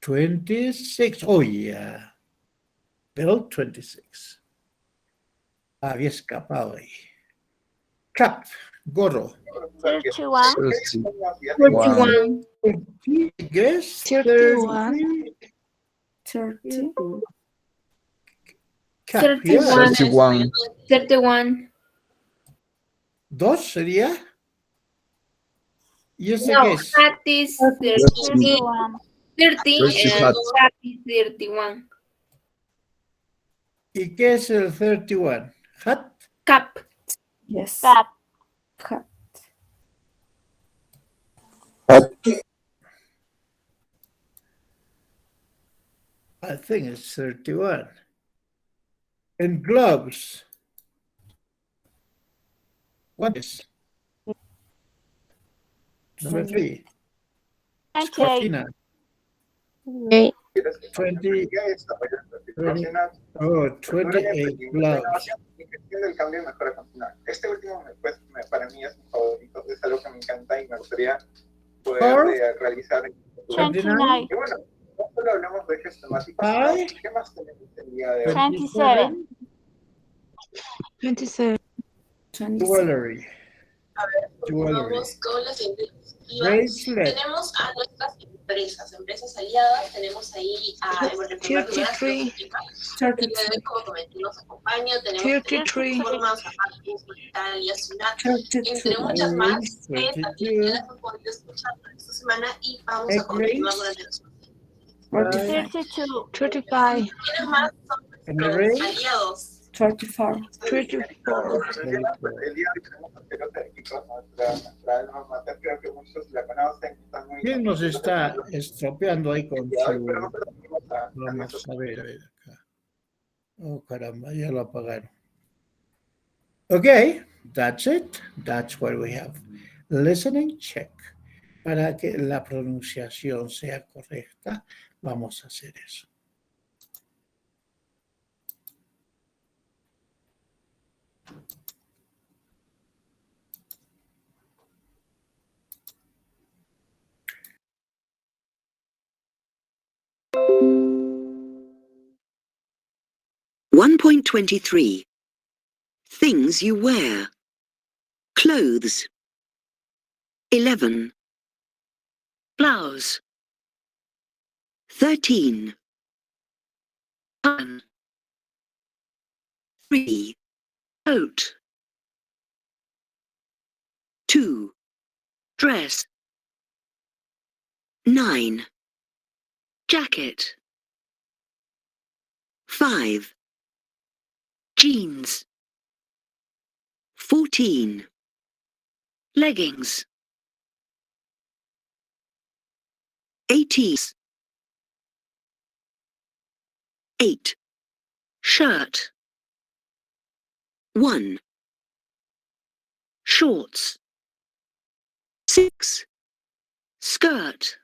26. Oh yeah. Belt 26. Había escapado ahí. Cap. Gorro. 31. 31. Guess 31. 30. Cap. 31. 31. 31. Dos sería. ¿Y ese No, qué es? hat is 30. 31. 30 30 and hat. cap is 31. ¿Y qué es el 31? Hat. Cap. Yes. Cap. Hat. I think it's 31. And gloves. What is? Number 3. 28. Cortina. 8. 20. Oh, 28 gloves. El cambio mejora continua. Este último pues, para mí es mi favorito, es algo que me encanta y me gustaría poder realizar. 29. Y bueno, no solo hablamos de ejes temáticos, Ay. sino ¿qué más tenemos el día de hoy? 27. 27. Jewelry. A ver, Jewelry. vamos con las siguientes Bracelet. Tenemos a nuestras empresas aliadas, tenemos ahí a en primer lugar 33. el día de hoy, como comenté, nos acompaña, tenemos 33. plataformas, Italia, Ciudad, entre muchas más, que también ya las han podido escuchar esta semana y vamos a continuar durante los 32. 35. ¿Quiénes más son nuestros aliados? 34. 34. El día de hoy tenemos a pelota de equipos, nuestra alma mater, creo que muchos la conocen, están muy ¿Quién nos está estropeando ahí con su... pero nosotros tenemos Vamos a ver acá. Oh, caramba, ya lo apagaron. Okay, that's it. That's what we have. Listening check. Para que la pronunciación sea correcta, vamos a hacer eso. One point 23. Things you wear. Clothes. 11. Blouse. 13. Button. 3. Coat. 2. Dress. 9. Jacket. 5. Jeans. 14. Leggings. 18. 8. Shirt. 1. Shorts. 6. Skirt.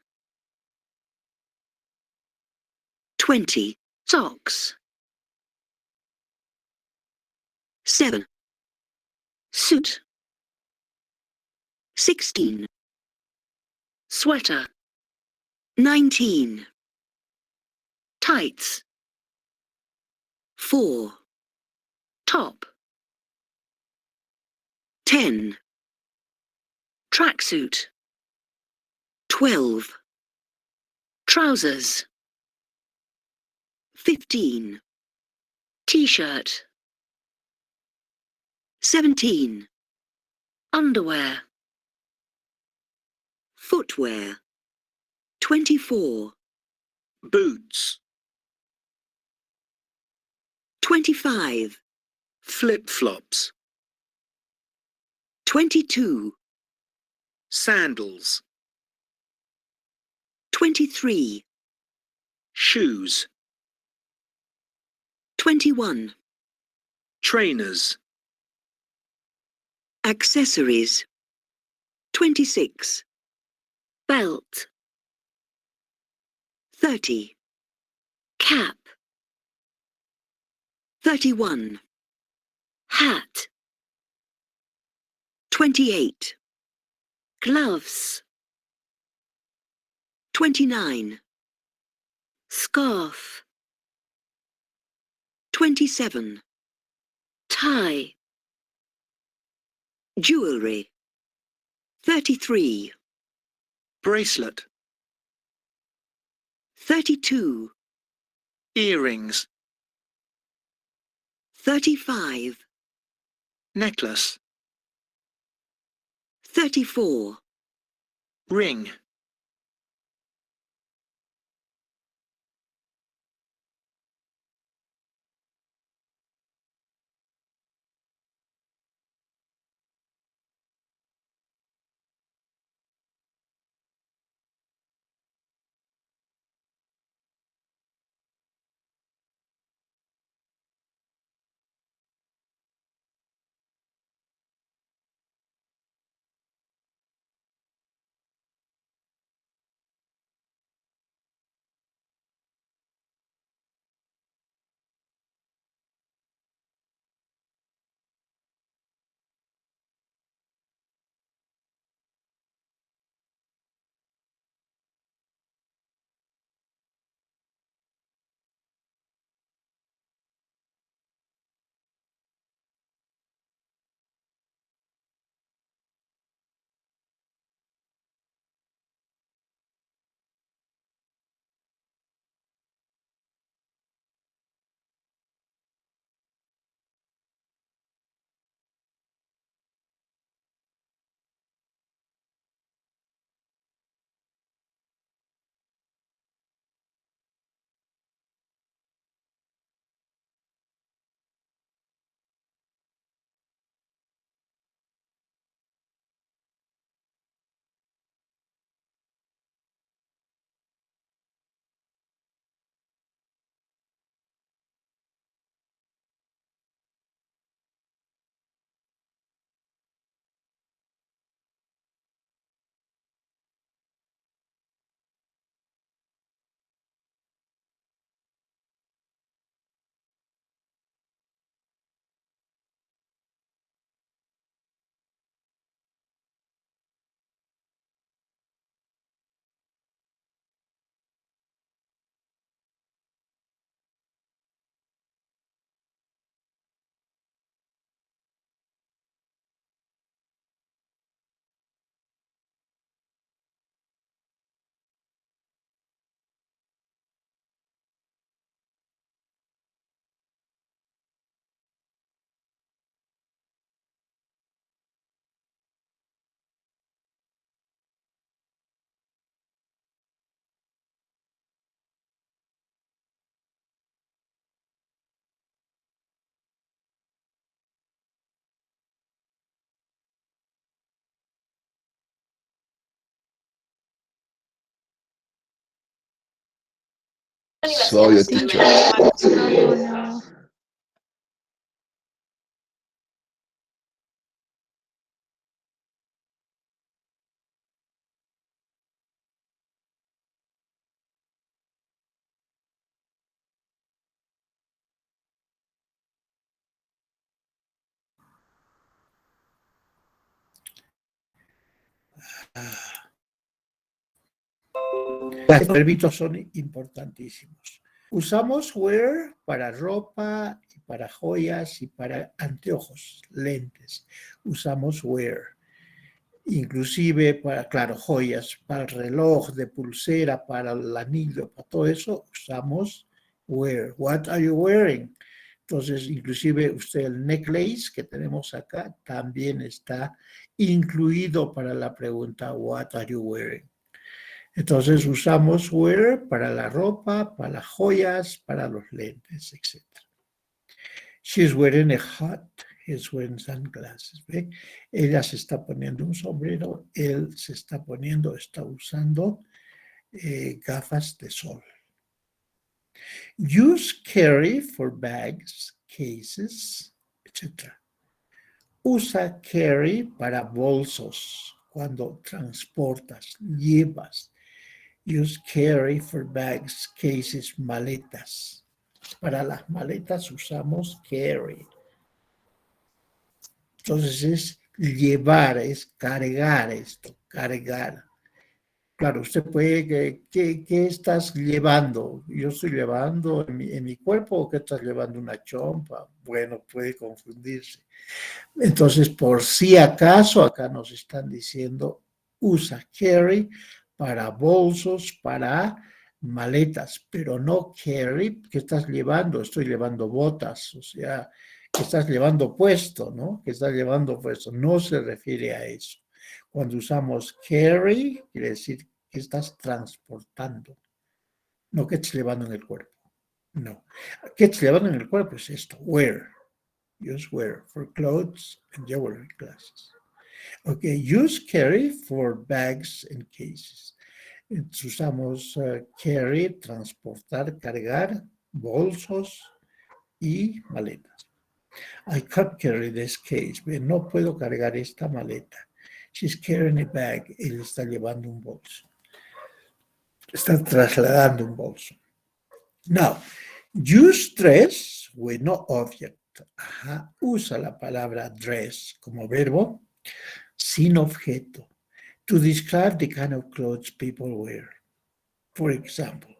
20. Socks. 7. Suit. 16. Sweater. 19. Tights. 4. Top. 10. Tracksuit. 12. Trousers. 15. T-shirt. 17. Underwear. Footwear. 24. Boots. 25. Flip-flops. 22. Sandals. 23. Shoes. 21. Trainers. Accessories. 26. Belt. 30. Cap. 31. Hat. 28. Gloves. 29. Scarf. 27. Tie. Jewelry. 33. Bracelet. 32. Earrings. 35. Necklace. 34. Ring. Sorry, teacher. Los verbitos son importantísimos. Usamos wear para ropa, y para joyas y para anteojos, lentes. Usamos wear. Inclusive para, claro, joyas, para el reloj, de pulsera, para el anillo, para todo eso usamos wear. What are you wearing? Entonces, inclusive usted el necklace que tenemos acá también está incluido para la pregunta what are you wearing? Entonces usamos wear para la ropa, para las joyas, para los lentes, etc. She's wearing a hat. He's wearing sunglasses. ¿Ve? Ella se está poniendo un sombrero, él se está usando gafas de sol. Use carry for bags, cases, etc. Usa carry para bolsos, cuando transportas, llevas. Use carry for bags, cases, maletas. Para las maletas usamos carry. Entonces es llevar, es cargar esto, cargar. Claro, usted puede, ¿qué estás llevando? Yo estoy llevando en mi cuerpo, ¿o qué estás llevando? Una chompa. Bueno, puede confundirse. Entonces, por si acaso, acá nos están diciendo, usa carry para bolsos, para maletas, pero no carry, ¿qué estás llevando? Estoy llevando botas, o sea, que estás llevando puesto, ¿no? Que estás llevando puesto, no se refiere a eso. Cuando usamos carry, quiere decir que estás transportando, no que estás llevando en el cuerpo, no. ¿Qué estás llevando en el cuerpo? Es esto, wear. Use wear for clothes and jewelry classes. Okay, use carry for bags and cases. Entonces usamos carry, transportar, cargar, bolsos y maletas. I can't carry this case. No puedo cargar esta maleta. She's carrying a bag. Él está llevando un bolso. Está trasladando un bolso. Now, use dress with no object. Ajá, usa la palabra dress como verbo sin objeto to describe the kind of clothes people wear. For example,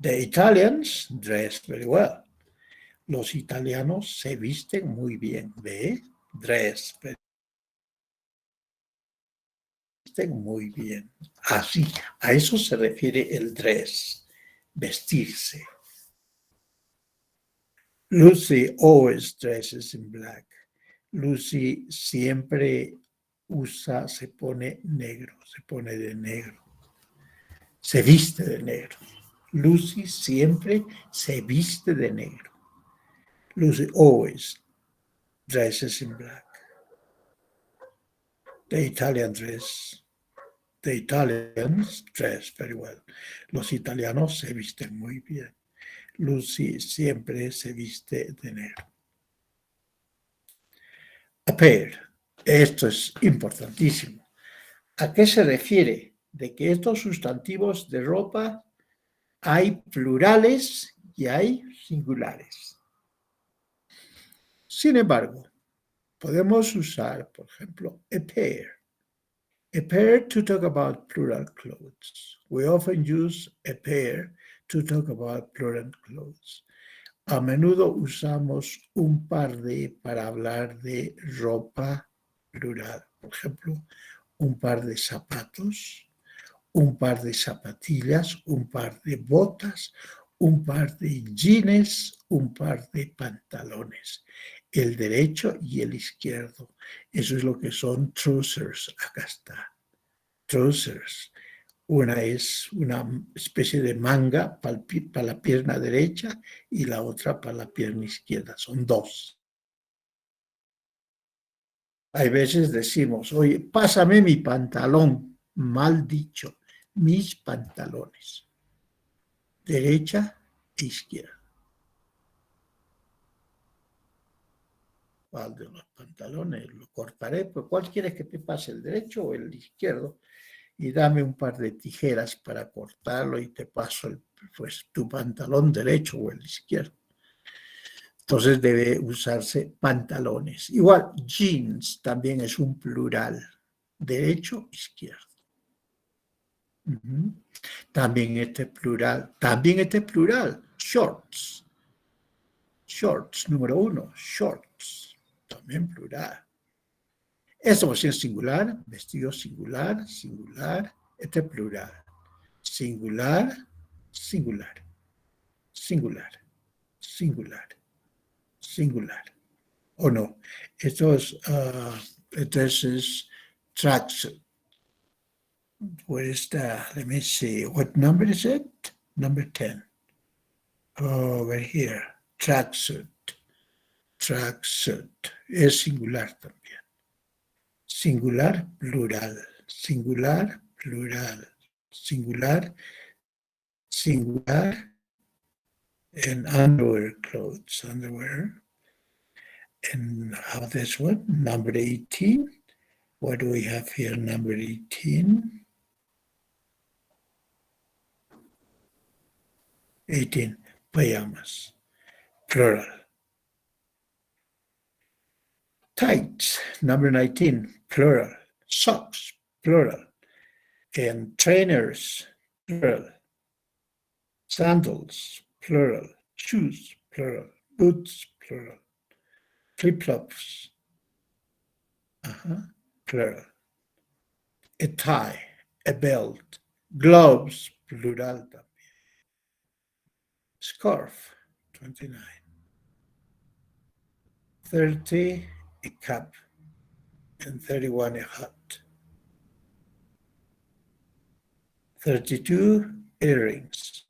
the Italians dress very well. Los italianos se visten muy bien. ¿Ve? Dress. Visten muy bien. Así, a eso se refiere el dress. Vestirse. Lucy always dresses in black. Lucy siempre se pone negro, se pone de negro. Se viste de negro. Lucy siempre se viste de negro. Lucy always dresses in black. The Italians dress very well. Los italianos se visten muy bien. Lucy siempre se viste de negro. Appear. Esto es importantísimo. ¿A qué se refiere? De que estos sustantivos de ropa hay plurales y hay singulares. Sin embargo, podemos usar, por ejemplo, appear. Appear to talk about plural clothes. We often use appear to talk about plural clothes. A menudo usamos un par de para hablar de ropa plural. Por ejemplo, un par de zapatos, un par de zapatillas, un par de botas, un par de jeans, un par de pantalones. El derecho y el izquierdo. Eso es lo que son trousers. Acá está. Trousers. Una es una especie de manga para la pierna derecha y la otra para la pierna izquierda. Son dos. Hay veces decimos, oye, pásame mi pantalón. Mal dicho, mis pantalones. Derecha izquierdo. ¿Cuál de los pantalones? Lo cortaré. Pues, ¿cuál quieres que te pase, el derecho o el izquierdo? Y dame un par de tijeras para cortarlo y te paso pues, tu pantalón derecho o el izquierdo. Entonces debe usarse pantalones. Igual, jeans también es un plural. Derecho, izquierdo. También este plural. Shorts. Shorts, número 1. Shorts. También plural. Esto va a ser singular. Vestido singular, singular. Este plural. Singular, singular. Singular, singular, singular. ¿O no? Entonces es tracksuit. Pues let me see. What number is it? Number 10. Over here. Tracksuit. Tracksuit. Es singular también. Singular, plural. Singular, plural. Singular, singular. And underwear clothes. Underwear. And how this one? Number 18. What do we have here? Number 18. 18. Pajamas. Plural. Tights. Number 19. Plural. Socks. Plural. And trainers. Plural. Sandals. Plural. Shoes. Plural. Boots. Plural. Flip-flops. Plural. A tie. A belt. Gloves. Plural también. Scarf. 29. 30, a cap. And 31, a hat. 32, earrings.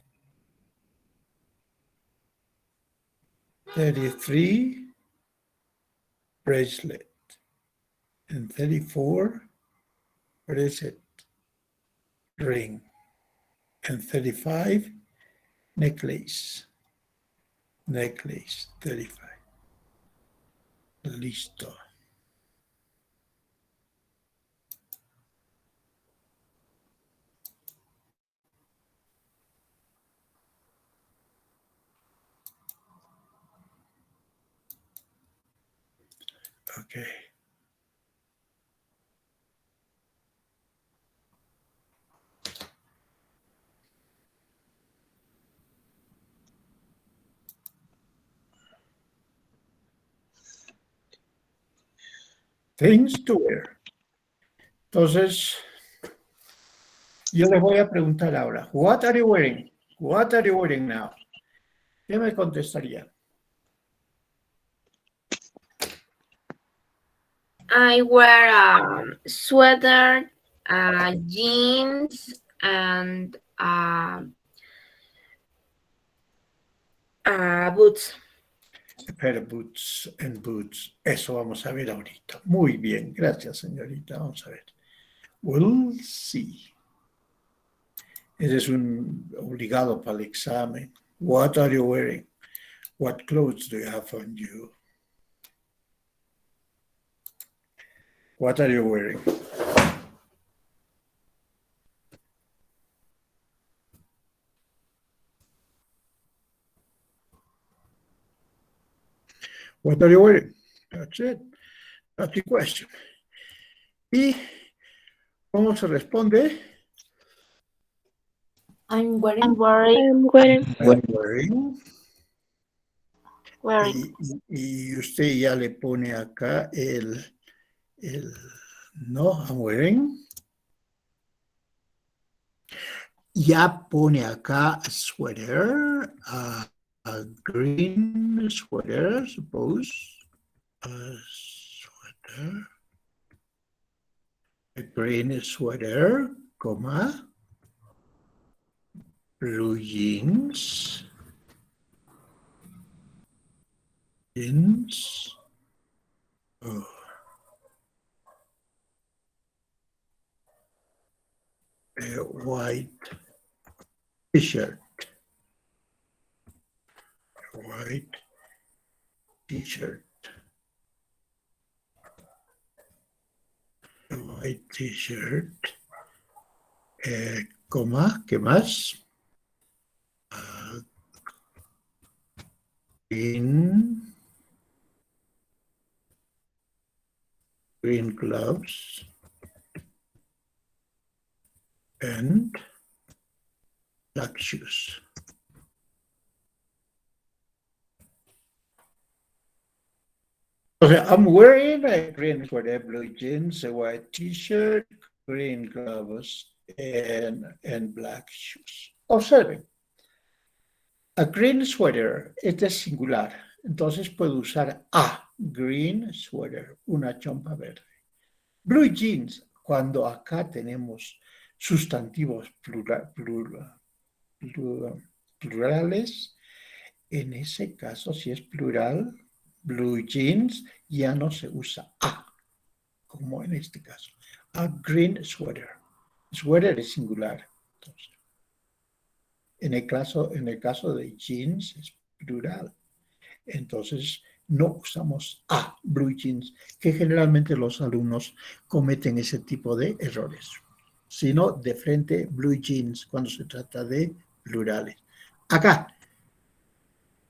33, bracelet. And 34, what is it? Ring. And 35, necklace. Necklace, 35. Listo. Okay. Things to wear. Entonces, yo les voy a preguntar ahora, what are you wearing? What are you wearing now? ¿Qué me contestaría? I wear a sweater, jeans, and boots. A pair of boots and boots. Eso vamos a ver ahorita. Muy bien, gracias, señorita. Vamos a ver. We'll see. Ese es un obligado para el examen. What are you wearing? What clothes do you have on you? What are you wearing? What are you wearing? That's it. That's the question. ¿Y cómo se responde? I'm wearing. I'm wearing. I'm wearing. Wearing. Y usted ya le pone acá no, I'm wearing. Ya pone acá a sweater, a green sweater, suppose. A sweater. A green sweater, coma. Blue jeans. Jeans. Oh. A white t-shirt. white t-shirt. A white t-shirt. Coma, ¿qué más? Green gloves and black shoes. Okay, I'm wearing a green sweater, blue jeans, a white t-shirt, green gloves, and black shoes. Observen. A green sweater es de singular, entonces puedo usar a green sweater, una chompa verde. Blue jeans, cuando acá tenemos sustantivos plurales, en ese caso, si es plural, blue jeans, ya no se usa a, como en este caso. A green sweater. Sweater es singular. Entonces, en el caso de jeans es plural. Entonces, no usamos a blue jeans, que generalmente los alumnos cometen ese tipo de errores, sino de frente blue jeans cuando se trata de plurales. Acá,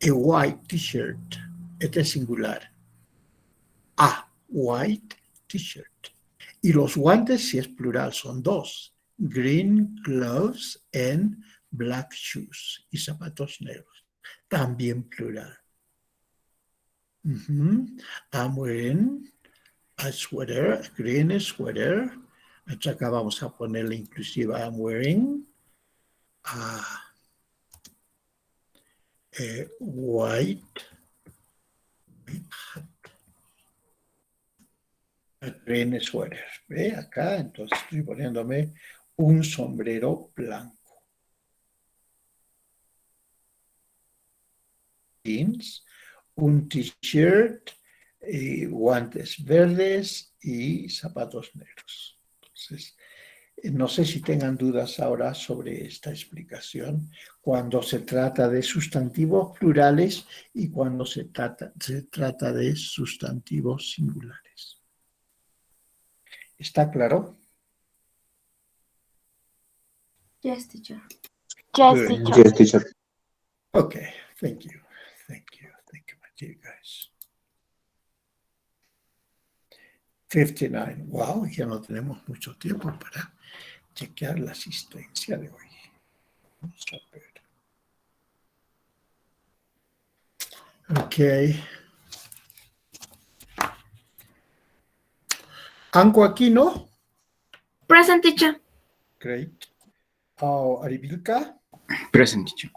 a white t-shirt, este es singular. A white t-shirt. Y los guantes, si es plural, son dos. Green gloves and black shoes. Y zapatos negros. También plural. I'm wearing a sweater, a green sweater. Acá vamos a ponerle inclusiva. I'm wearing a white hat. A green sweater. ¿Ve? Acá, entonces estoy poniéndome un sombrero blanco. Jeans, un t-shirt, guantes verdes y zapatos negros. Entonces, no sé si tengan dudas ahora sobre esta explicación cuando se trata de sustantivos plurales y cuando se trata de sustantivos singulares. ¿Está claro? Yes, teacher. Yes, Good. teacher. Yes, teacher. Okay, thank you. Thank you, my dear guys. 59. Wow, ya no tenemos mucho tiempo para chequear la asistencia de hoy. Vamos a ver. Ok. Anco Aquino. Present, teacher. Great. Aribilka. Present, teacher.